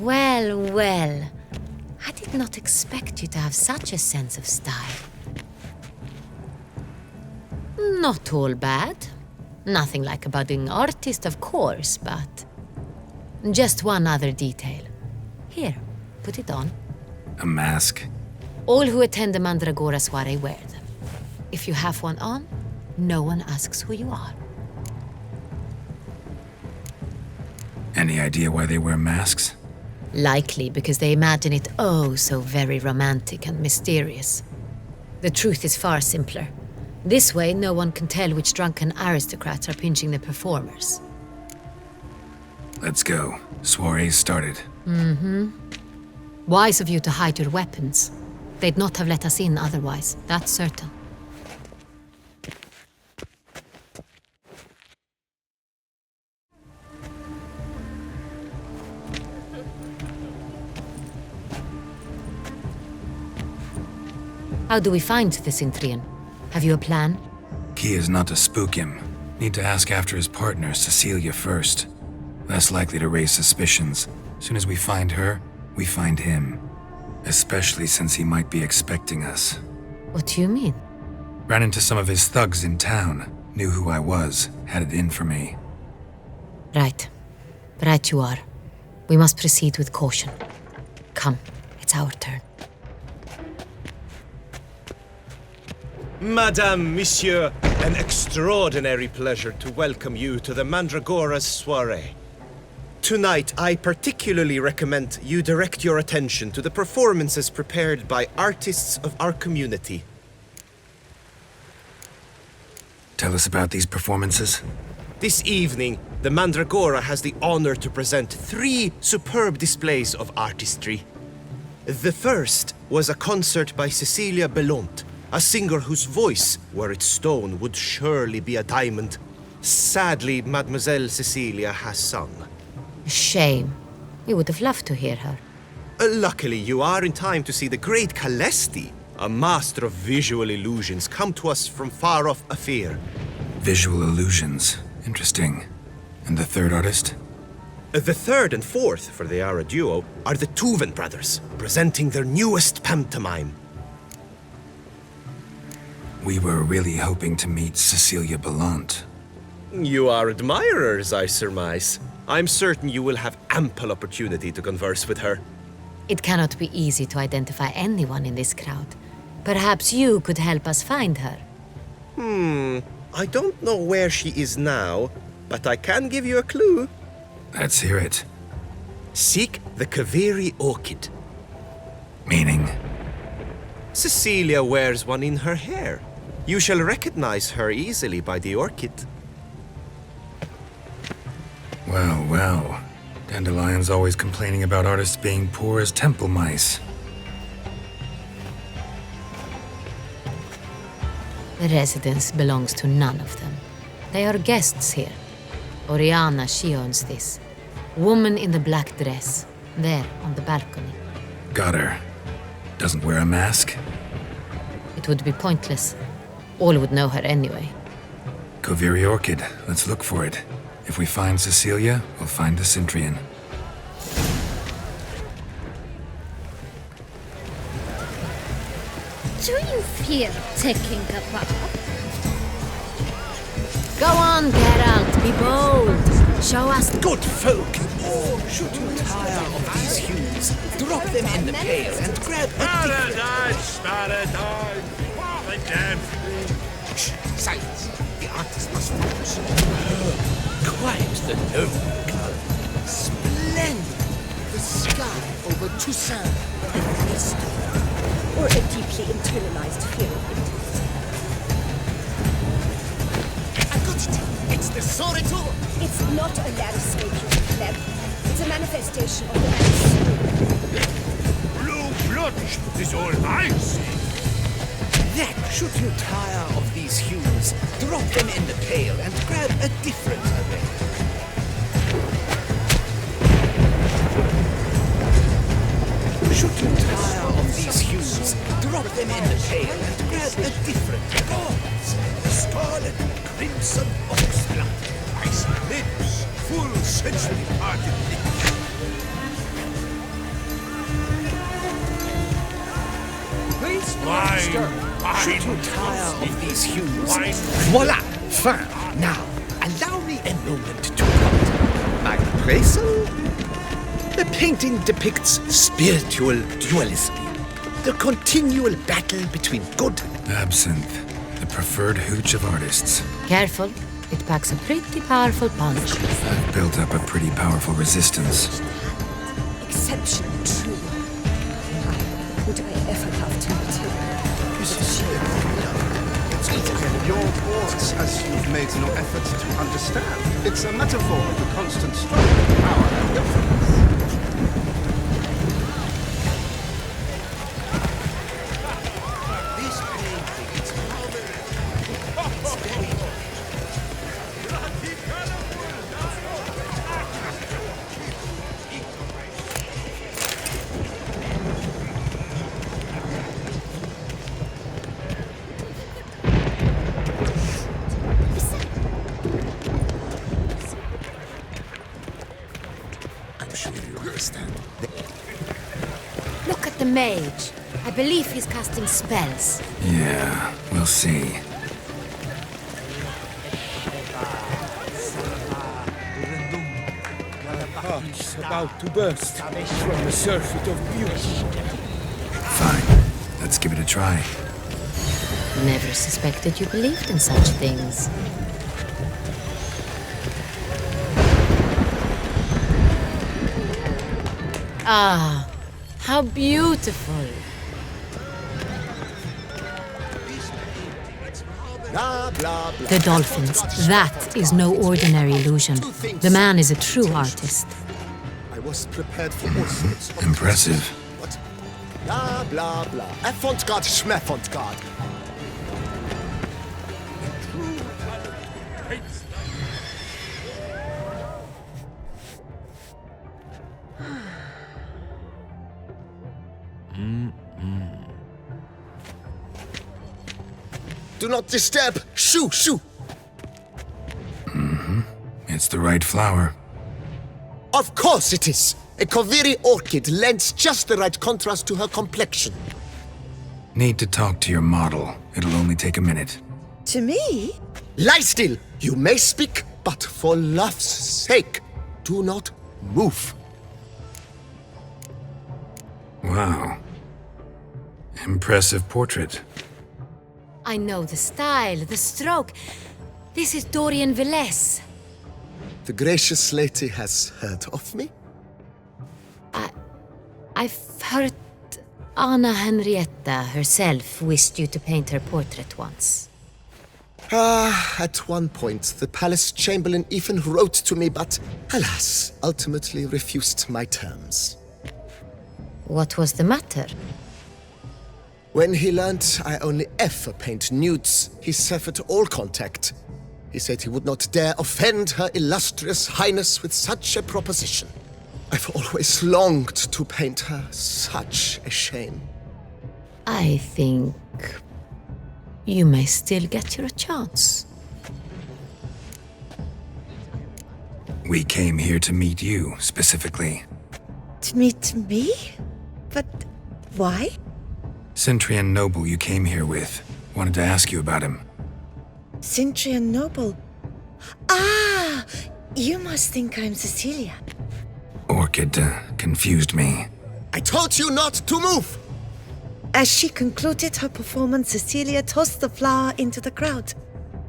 Well, well. I did not expect you to have such a sense of style. Not all bad. Nothing like a budding artist, of course, but... Just one other detail. Here, put it on. A mask? All who attend the Mandragora soiree wear them. If you have one on, no one asks who you are. Any idea why they wear masks? Likely because they imagine it oh so very romantic and mysterious. The truth is far simpler. This way, no one can tell which drunken aristocrats are pinching the performers. Let's go. Soiree's started. Wise of you to hide your weapons. They'd not have let us in otherwise, that's certain. How do we find the Cintrian? Have you a plan? Key is not to spook him. Need to ask after his partner, Cecilia, first. Less likely to raise suspicions. Soon as we find her, we find him. Especially since he might be expecting us. What do you mean? Ran into some of his thugs in town. Knew who I was. Had it in for me. Right. Right you are. We must proceed with caution. Come, it's our turn. Madame, Monsieur, an extraordinary pleasure to welcome you to the Mandragora's soiree. Tonight, I particularly recommend you direct your attention to the performances prepared by artists of our community. Tell us about these performances. This evening, the Mandragora has the honor to present 3 superb displays of artistry. The first was a concert by Cecilia Bellont, a singer whose voice, were it stone, would surely be a diamond. Sadly, Mademoiselle Cecilia has sung. Shame. We would have loved to hear her. Luckily, you are in time to see the great Calesti, a master of visual illusions, come to us from far off Afir. Visual illusions. Interesting. And the third artist? The third and fourth, for they are a duo, are the Tuven brothers, presenting their newest pantomime. We were really hoping to meet Cecilia Bellont. You are admirers, I surmise. I'm certain you will have ample opportunity to converse with her. It cannot be easy to identify anyone in this crowd. Perhaps you could help us find her. I don't know where she is now, but I can give you a clue. Let's hear it. Seek the Kaveri orchid. Meaning? Cecilia wears one in her hair. You shall recognize her easily by the orchid. Well, well. Dandelion's always complaining about artists being poor as temple mice. The residence belongs to none of them. They are guests here. Oriana, she owns this. Woman in the black dress. There, on the balcony. Got her. Doesn't wear a mask? It would be pointless. All would know her anyway. Kaveri Orchid. Let's look for it. If we find Cecilia, we'll find the Cintrian. Do you fear taking a bath? Go on, Geralt, be bold. Show us Good folk, should you tire of these hues, drop them in the pail and grab a Paradise! Paradise! The damn thing! Shh, silence. The artist must focus. Quite the noble color. Splendid! The sky over Toussaint. Or a deeply internalized fear of it. I got it! It's the Soretor! It's not a landscape, you pleb. It's a manifestation of the man's soul. Blue blood is all I see. Then, should you tire of these hues, drop them in the pail and grab a different array. Should you tire of these hues, drop them in the pail and grab a different array. Scarlet, crimson, oxblood. Ice lips, full sensually parted lips. Should you tire of these hues? Voila! Fin! Now, allow me a moment to comment. My appraisal? The painting depicts spiritual dualism. The continual battle between good. Absinthe, the preferred hooch of artists. Careful, it packs a pretty powerful punch. I've built up a pretty powerful resistance. deception true. Would I ever love to meet him? Your words, as you've made no effort to understand. It's a metaphor of the constant struggle of power and influence. This painting, it's marvelous. It's very Look at the mage. I believe he's casting spells. Yeah, we'll see. Hearts about to burst from the surfeit of beauty. Fine. Let's give it a try. Never suspected you believed in such things. Ah, how beautiful. Blah, blah, blah. The dolphins. That is no ordinary illusion. The man is a true artist. I was prepared for all sorts of... Impressive. What? Blah, blah, blah. Avant-garde, schmeffant-garde. Do not disturb! Shoo, shoo! It's the right flower. Of course it is! A Koviri orchid lends just the right contrast to her complexion. Need to talk to your model. It'll only take a minute. To me? Lie still! You may speak, but for love's sake, do not move. Wow. Impressive portrait. I know the style, the stroke. This is Dorian Villesse. The gracious lady has heard of me? I've heard Anna Henrietta herself wished you to paint her portrait once. At one point, the palace chamberlain even wrote to me, but alas, ultimately refused my terms. What was the matter? When he learned I only ever paint nudes, he severed all contact. He said he would not dare offend her illustrious highness with such a proposition. I've always longed to paint her. Such a shame. I think you may still get your chance. We came here to meet you, specifically. To meet me? But why? Cintrian noble you came here with. Wanted to ask you about him. Cintrian noble. Ah! You must think I'm Cecilia. Orchid confused me. I told you not to move! As she concluded her performance, Cecilia tossed the flower into the crowd.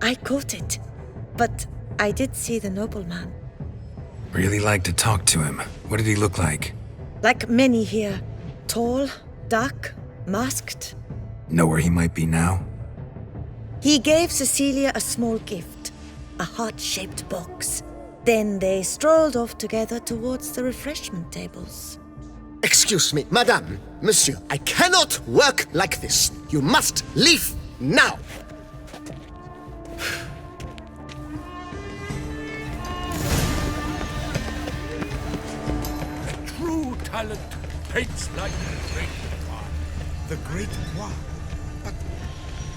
I caught it, but I did see the nobleman. Really like to talk to him. What did he look like? Like many here. Tall, dark, masked. Know where he might be now? He gave Cecilia a small gift, a heart-shaped box. Then they strolled off together towards the refreshment tables. Excuse me, madame, monsieur, I cannot work like this. You must leave now. True talent paints like the great Noir. The great Noir? But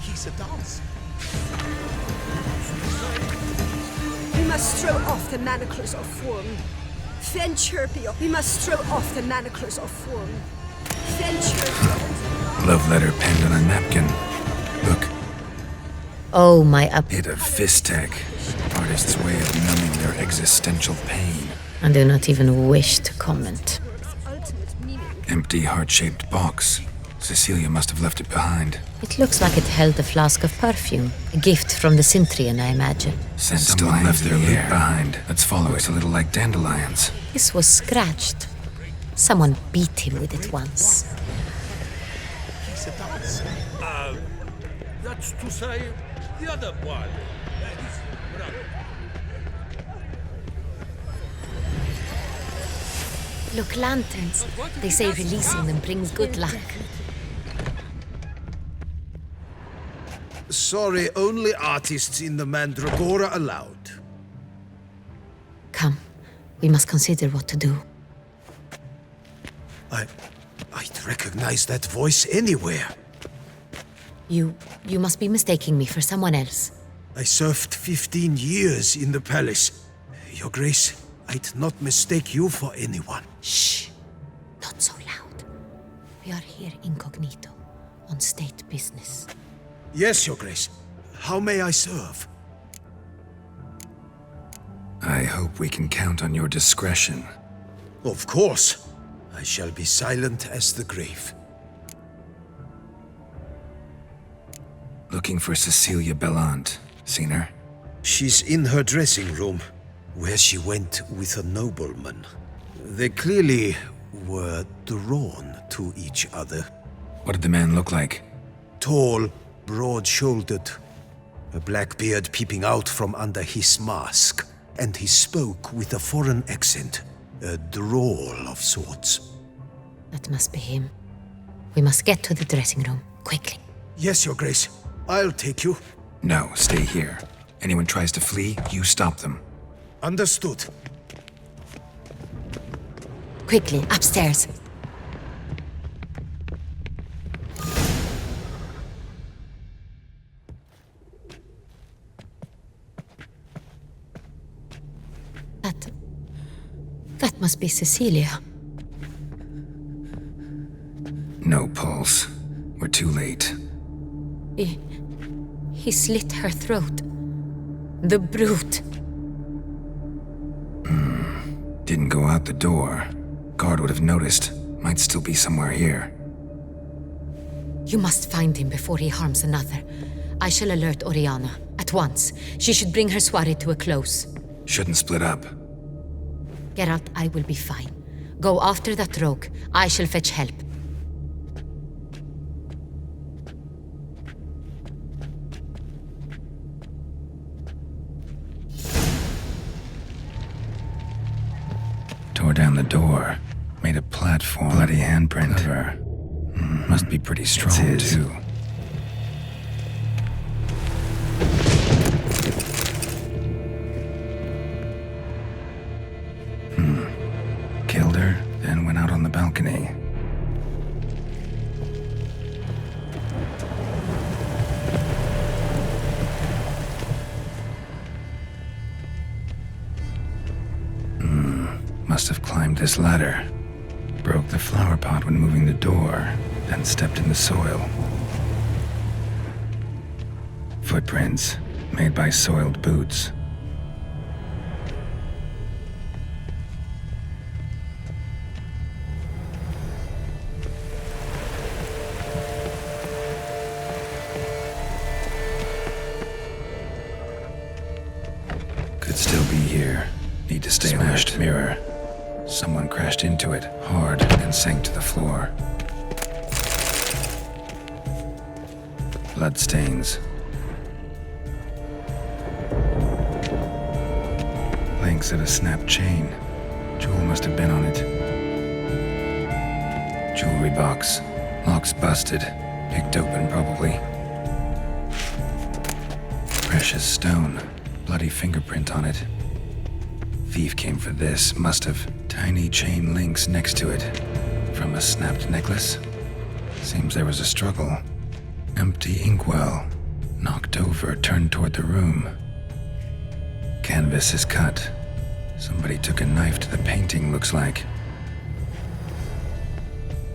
he's a dancer. We must throw off the manacles of form. Venture beyond. We must throw off the manacles of form. Venture beyond. Love letter penned on a napkin. Look, Oh, my hit of fist tech. Artist's way of numbing their existential pain. I do not even wish to comment. Empty heart-shaped box. Cecilia must have left it behind. It looks like it held a flask of perfume. A gift from the Cintrian, I imagine. Someone left their loot behind. Let's follow it. Looks a little like dandelions. This was scratched. Someone beat him with it once. He's a dancer. That's Toussaint, the other one. Look, lanterns. They say releasing them brings good luck. Sorry, only artists in the Mandragora allowed. Come, we must consider what to do. I'd recognize that voice anywhere. You must be mistaking me for someone else. I served 15 years in the palace. Your Grace, I'd not mistake you for anyone. Shh! Not so loud. We are here incognito, on state business. Yes, Your Grace. How may I serve? I hope we can count on your discretion. Of course. I shall be silent as the grave. Looking for Cecilia Bellant. Seen her? She's in her dressing room, where she went with a nobleman. They clearly were drawn to each other. What did the man look like? Tall, broad-shouldered, a black beard peeping out from under his mask, and he spoke with a foreign accent, a drawl of sorts. That must be him. We must get to the dressing room, quickly. Yes, Your Grace. I'll take you. No, stay here. Anyone tries to flee, you stop them. Understood. Quickly, upstairs. That must be Cecilia. No pulse. We're too late. He slit her throat. The brute. Didn't go out the door. Guard would have noticed. Might still be somewhere here. You must find him before he harms another. I shall alert Oriana. At once. She should bring her soirée to a close. Shouldn't split up. Geralt, I will be fine. Go after that rogue. I shall fetch help. Tore down the door. Made a platform. Bloody handprint of her. Must be pretty strong, too. Killed her, then went out on the balcony. Must have climbed this ladder. Broke the flower pot when moving the door, then stepped in the soil. Footprints, made by soiled boots. Could still be here. Need to stay smashed mirror. Someone crashed into it, hard, and sank to the floor. Bloodstains. Links of a snapped chain. Jewel must have been on it. Jewelry box. Lock's busted. Picked open, probably. Precious stone. Bloody fingerprint on it. Thief came for this, must have. Tiny chain links next to it. From a snapped necklace. Seems there was a struggle. Empty inkwell. Knocked over, turned toward the room. Canvas is cut. Somebody took a knife to the painting, looks like.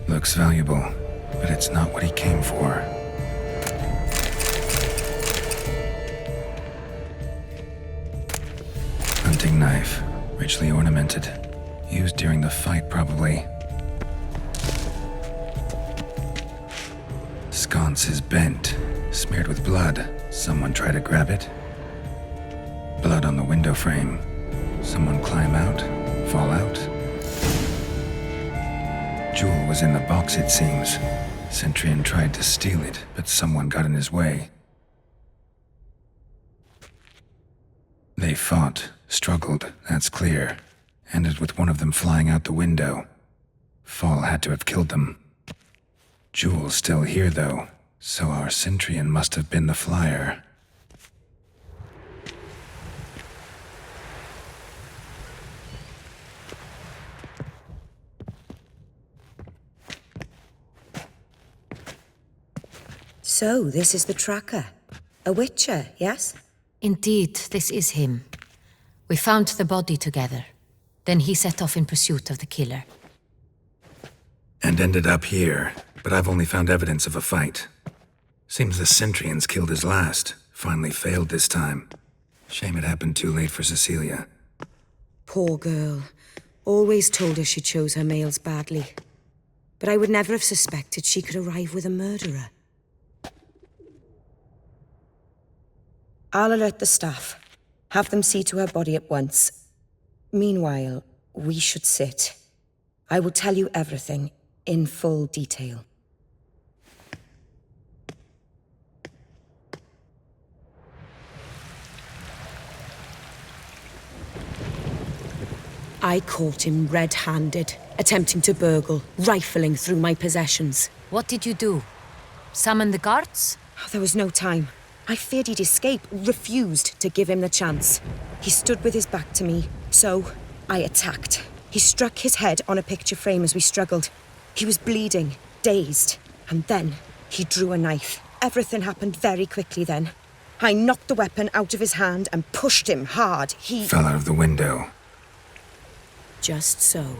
Looks valuable, but it's not what he came for. Hunting knife, richly ornamented. Used during the fight, probably. Sconce is bent, smeared with blood. Someone try to grab it. Blood on the window frame. Someone climb out, fall out. was in the box, it seems. Centurion tried to steal it, but someone got in his way. They fought, struggled, that's clear. Ended with one of them flying out the window. Fall had to have killed them. Jewel's still here, though, so our Centurion must have been the flyer. So, this is the tracker. A witcher, yes? Indeed, this is him. We found the body together. Then he set off in pursuit of the killer. And ended up here, but I've only found evidence of a fight. Seems the Centurion's killed his last. Finally failed this time. Shame it happened too late for Cecilia. Poor girl. Always told her she chose her males badly. But I would never have suspected she could arrive with a murderer. I'll alert the staff. Have them see to her body at once. Meanwhile, we should sit. I will tell you everything, in full detail. I caught him red-handed, attempting to burgle, rifling through my possessions. What did you do? Summon the guards? There was no time. I feared he'd escape, refused to give him the chance. He stood with his back to me, so I attacked. He struck his head on a picture frame as we struggled. He was bleeding, dazed, and then he drew a knife. Everything happened very quickly then. I knocked the weapon out of his hand and pushed him hard. He fell out of the window. Just so.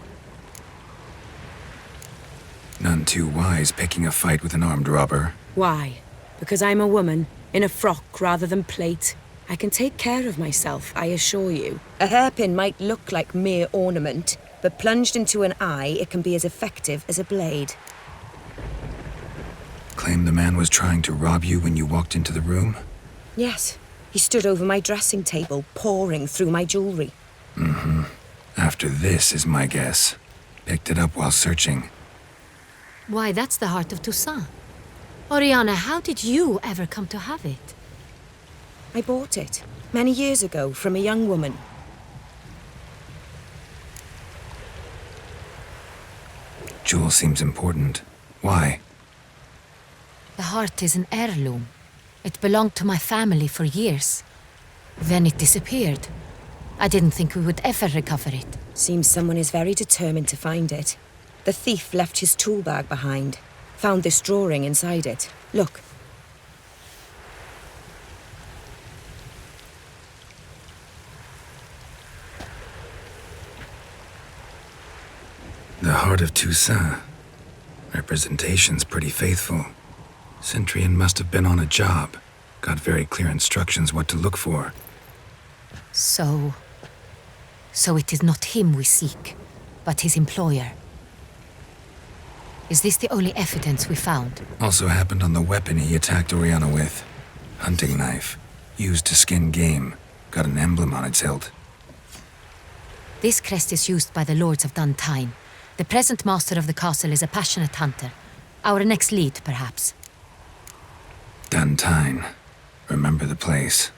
None too wise picking a fight with an armed robber. Why? Because I'm a woman, in a frock rather than plate. I can take care of myself, I assure you. A hairpin might look like mere ornament, but plunged into an eye, it can be as effective as a blade. Claim the man was trying to rob you when you walked into the room? Yes. He stood over my dressing table, pouring through my jewelry. Mm-hmm. After this is my guess. Picked it up while searching. Why, that's the heart of Toussaint. Oriana, how did you ever come to have it? I bought it, many years ago, from a young woman. Jewel seems important. Why? The heart is an heirloom. It belonged to my family for years. Then it disappeared. I didn't think we would ever recover it. Seems someone is very determined to find it. The thief left his tool bag behind. Found this drawing inside it. Look. The heart of Toussaint. Representation's pretty faithful. Centurion must have been on a job. Got very clear instructions what to look for. So it is not him we seek, but his employer. Is this the only evidence we found? Also happened on the weapon he attacked Oriana with. Hunting knife. Used to skin game. Got an emblem on its hilt. This crest is used by the lords of Dun Tynne. The present master of the castle is a passionate hunter. Our next lead, perhaps. Dun Tynne. Remember the place.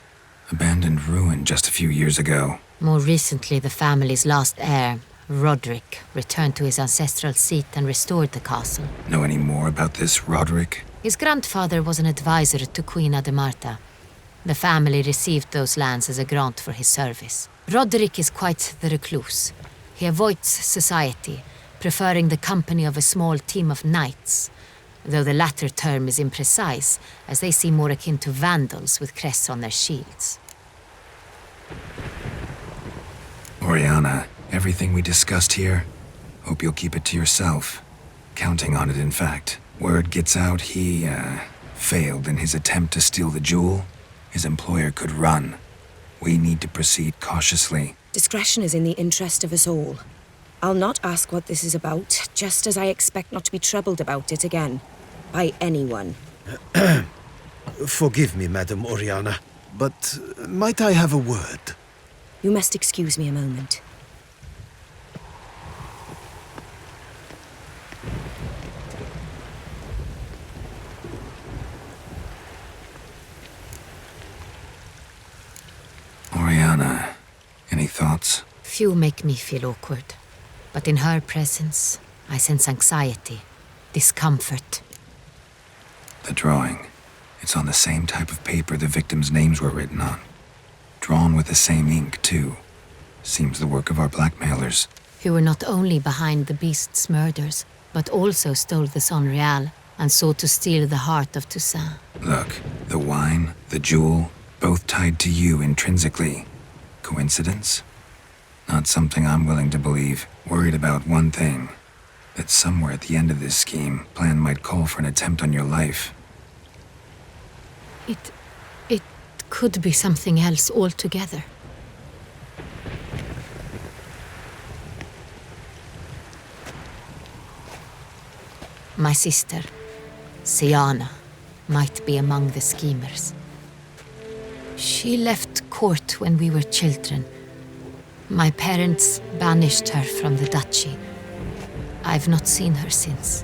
Abandoned ruin just a few years ago. More recently, the family's last heir, Roderick, returned to his ancestral seat and restored the castle. Know any more about this Roderick? His grandfather was an advisor to Queen Ademarta. The family received those lands as a grant for his service. Roderick is quite the recluse. He avoids society, preferring the company of a small team of knights, though the latter term is imprecise, as they seem more akin to vandals with crests on their shields. Oriana, everything we discussed here, hope you'll keep it to yourself. Counting on it, in fact. Word gets out he, failed in his attempt to steal the jewel. His employer could run. We need to proceed cautiously. Discretion is in the interest of us all. I'll not ask what this is about, just as I expect not to be troubled about it again. By anyone. Forgive me, Madam Oriana, but might I have a word? You must excuse me a moment. Few make me feel awkward, but in her presence, I sense anxiety, discomfort. The drawing. It's on the same type of paper the victims' names were written on. Drawn with the same ink, too. Seems the work of our blackmailers. Who were not only behind the beast's murders, but also stole the Sangreal and sought to steal the heart of Toussaint. Look, the wine, the jewel, both tied to you intrinsically. Coincidence? Not something I'm willing to believe. Worried about one thing. That somewhere at the end of this scheme, plan might call for an attempt on your life. It could be something else altogether. My sister, Siana, might be among the schemers. She left court when we were children. My parents banished her from the duchy. I've not seen her since.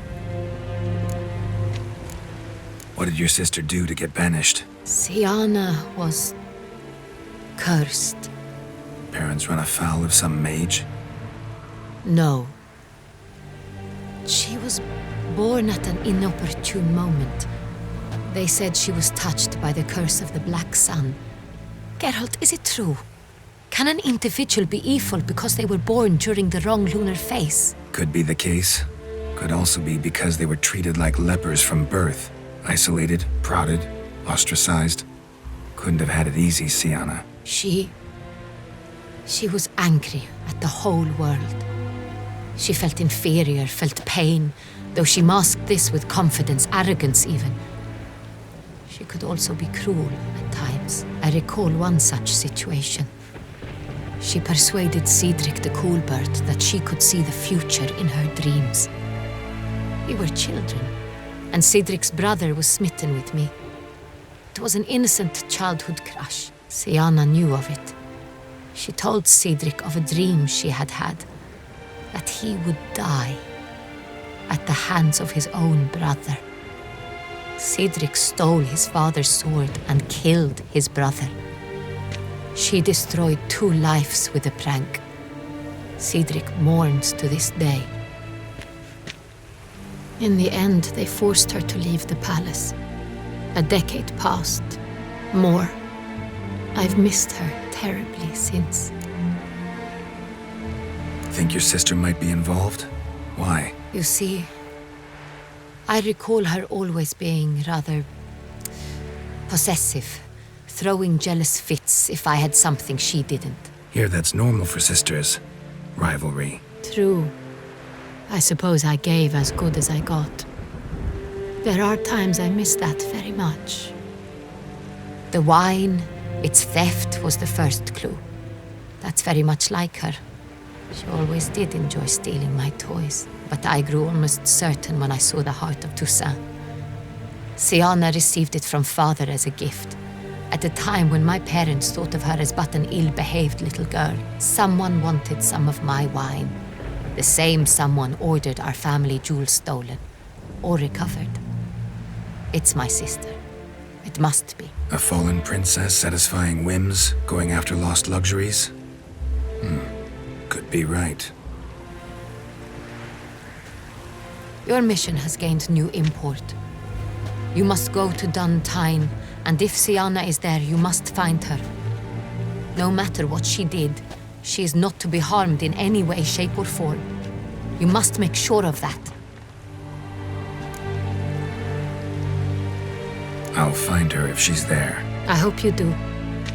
What did your sister do to get banished? Siana was cursed. Parents run afoul of some mage? No. She was born at an inopportune moment. They said she was touched by the curse of the Black Sun. Geralt, is it true? Can an individual be evil because they were born during the wrong lunar phase? Could be the case. Could also be because they were treated like lepers from birth. Isolated, prodded, ostracized. Couldn't have had it easy, Siana. She was angry at the whole world. She felt inferior, felt pain, though she masked this with confidence, arrogance even. She could also be cruel at times. I recall one such situation. She persuaded Cedric the Coolbird that she could see the future in her dreams. We were children, and Cedric's brother was smitten with me. It was an innocent childhood crush. Siana knew of it. She told Cedric of a dream she had had, that he would die at the hands of his own brother. Cedric stole his father's sword and killed his brother. She destroyed 2 lives with a prank. Cedric mourns to this day. In the end, they forced her to leave the palace. A decade passed. More. I've missed her terribly since. Think your sister might be involved? Why? You see, I recall her always being rather possessive, throwing jealous fits if I had something she didn't. Here, that's normal for sisters. Rivalry. True. I suppose I gave as good as I got. There are times I miss that very much. The wine, its theft, was the first clue. That's very much like her. She always did enjoy stealing my toys, but I grew almost certain when I saw the heart of Toussaint. Siana received it from father as a gift. At a time when my parents thought of her as but an ill-behaved little girl, someone wanted some of my wine. The same someone ordered our family jewels stolen, or recovered. It's my sister. It must be. A fallen princess satisfying whims, going after lost luxuries? Could be right. Your mission has gained new import. You must go to Dun Tynne, and if Siana is there, you must find her. No matter what she did, she is not to be harmed in any way, shape, or form. You must make sure of that. I'll find her if she's there. I hope you do.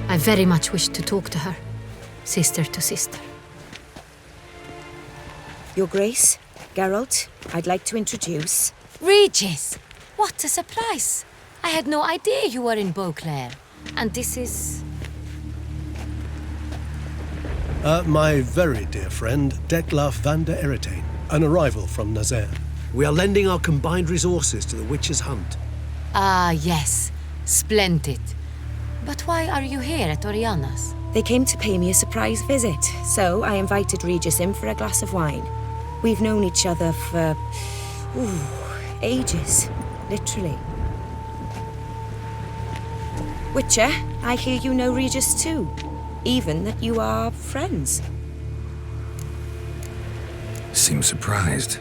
I very much wish to talk to her. Sister to sister. Your Grace, Geralt, I'd like to introduce... Regis! What a surprise! I had no idea you were in Beauclair. And this is... My very dear friend, Dettlaff van der Eretain, an arrival from Nazaire. We are lending our combined resources to the witch's hunt. Ah, yes. Splendid. But why are you here at Oriana's? They came to pay me a surprise visit, so I invited Regis in for a glass of wine. We've known each other for... ages, literally. Witcher, I hear you know Regis too. Even that you are friends. seem surprised.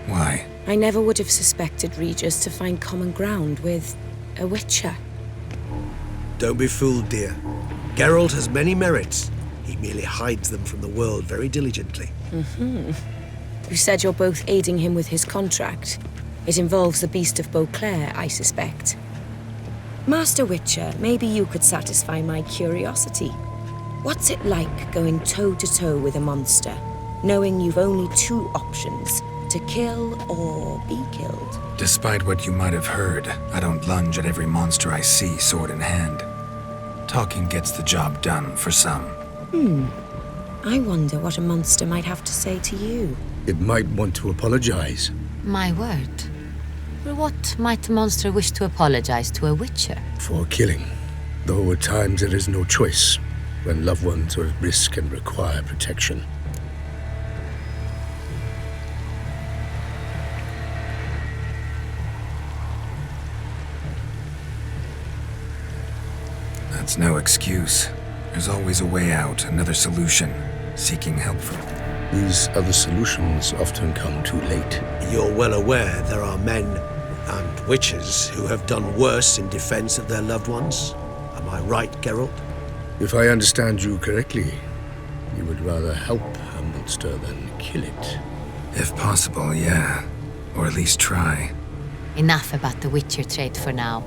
Why? I never would have suspected Regis to find common ground with a witcher. Don't be fooled, dear. Geralt has many merits. He merely hides them from the world very diligently. You said you're both aiding him with his contract. It involves the Beast of Beauclair, I suspect. Master Witcher, maybe you could satisfy my curiosity. What's it like going toe-to-toe with a monster, knowing you've only two options, to kill or be killed? Despite what you might have heard, I don't lunge at every monster I see sword in hand. Talking gets the job done for some. I wonder what a monster might have to say to you. It might want to apologize. My word. For what might a monster wish to apologize to a witcher? For killing. Though at times there is no choice, when loved ones are at risk and require protection. That's no excuse. There's always a way out, another solution. Seeking help from... These other solutions often come too late. You're well aware there are men and witches who have done worse in defense of their loved ones. Am I right, Geralt? If I understand you correctly, you would rather help a monster than kill it. If possible, yeah. Or at least try. Enough about the witcher trade for now.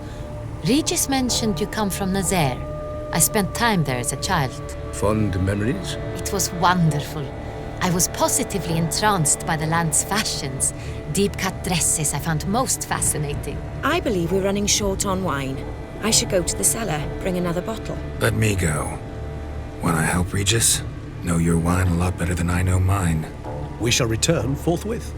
Regis mentioned you come from Nazaire. I spent time there as a child. Fond memories? It was wonderful. I was positively entranced by the land's fashions. Deep-cut dresses I found most fascinating. I believe we're running short on wine. I should go to the cellar, bring another bottle. Let me go. Wanna help, Regis? Know your wine a lot better than I know mine. We shall return forthwith.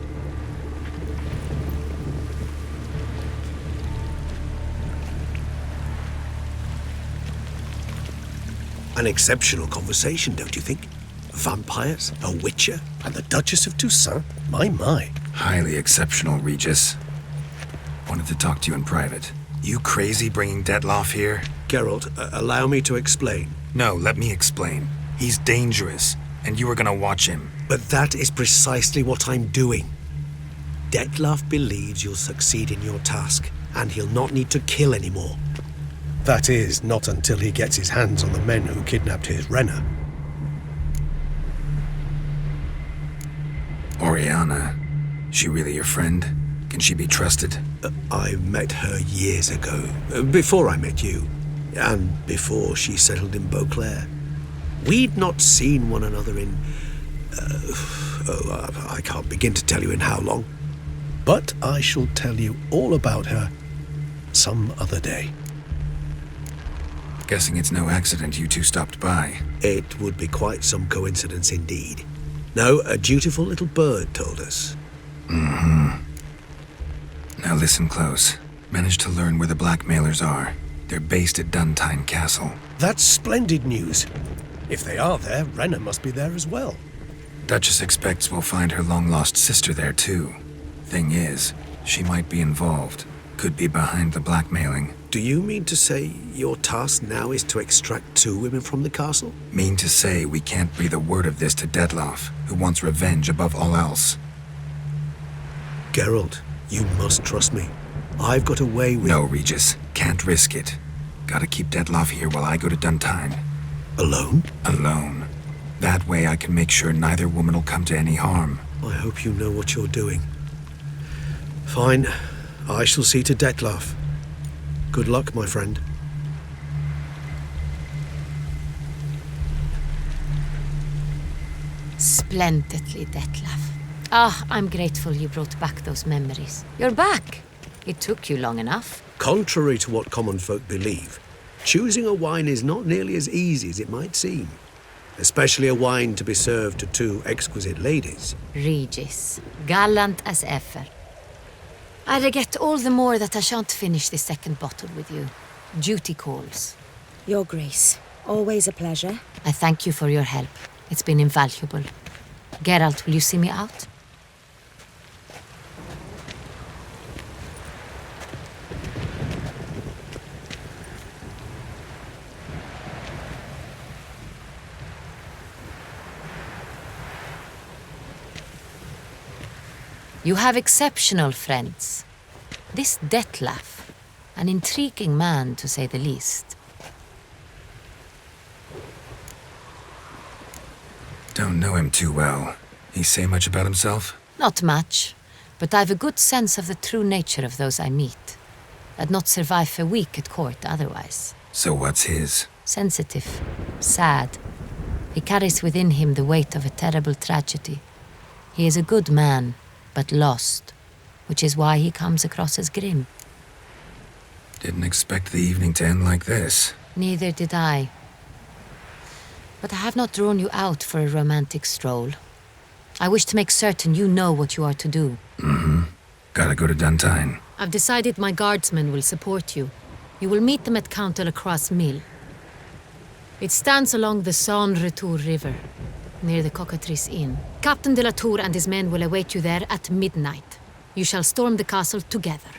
An exceptional conversation, don't you think? Vampires, a witcher, and the Duchess of Toussaint? My. Highly exceptional, Regis. Wanted to talk to you in private. You crazy bringing Dettlaff here? Geralt, allow me to explain. No, let me explain. He's dangerous, and you were gonna watch him. But that is precisely what I'm doing. Dettlaff believes you'll succeed in your task, and he'll not need to kill anymore. That is, not until he gets his hands on the men who kidnapped his Rhenna. Oriana, she really your friend? Can she be trusted? I met her years ago, before I met you, and before she settled in Beauclair. We'd not seen one another in... I can't begin to tell you in how long. But I shall tell you all about her some other day. Guessing it's no accident you two stopped by. It would be quite some coincidence indeed. No, a dutiful little bird told us. Now listen close. Managed to learn where the blackmailers are. They're based at Dun Tynne Castle. That's splendid news. If they are there, Rhenna must be there as well. Duchess expects we'll find her long-lost sister there too. Thing is, she might be involved. Could be behind the blackmailing. Do you mean to say your task now is to extract 2 women from the castle? Mean to say we can't breathe a word of this to Dettlaff, who wants revenge above all else. Geralt, you must trust me. I've got a way with... No, Regis. Can't risk it. Gotta keep Dettlaff here while I go to Dun Tynne. Alone? Alone. That way I can make sure neither woman will come to any harm. I hope you know what you're doing. Fine. I shall see to Dettlaff. Good luck, my friend. Splendidly, Dettlaff. I'm grateful you brought back those memories. You're back. It took you long enough. Contrary to what common folk believe, choosing a wine is not nearly as easy as it might seem. Especially a wine to be served to 2 exquisite ladies. Regis, gallant as ever. I regret all the more that I shan't finish the second bottle with you. Duty calls. Your Grace, always a pleasure. I thank you for your help. It's been invaluable. Geralt, will you see me out? You have exceptional friends. This Dettlaff, an intriguing man to say the least. Don't know him too well. He say much about himself? Not much, but I've a good sense of the true nature of those I meet. I'd not survive a week at court otherwise. So what's his? Sensitive, sad. He carries within him the weight of a terrible tragedy. He is a good man, but lost, which is why he comes across as grim. Didn't expect the evening to end like this. Neither did I. But I have not drawn you out for a romantic stroll. I wish to make certain you know what you are to do. Mm-hmm. Gotta go to Dun Tynne. I've decided my guardsmen will support you. You will meet them at Count Delacroix's mill. It stands along the Saône-Retour River, near the Cockatrice Inn. Captain de la Tour and his men will await you there at midnight. You shall storm the castle together.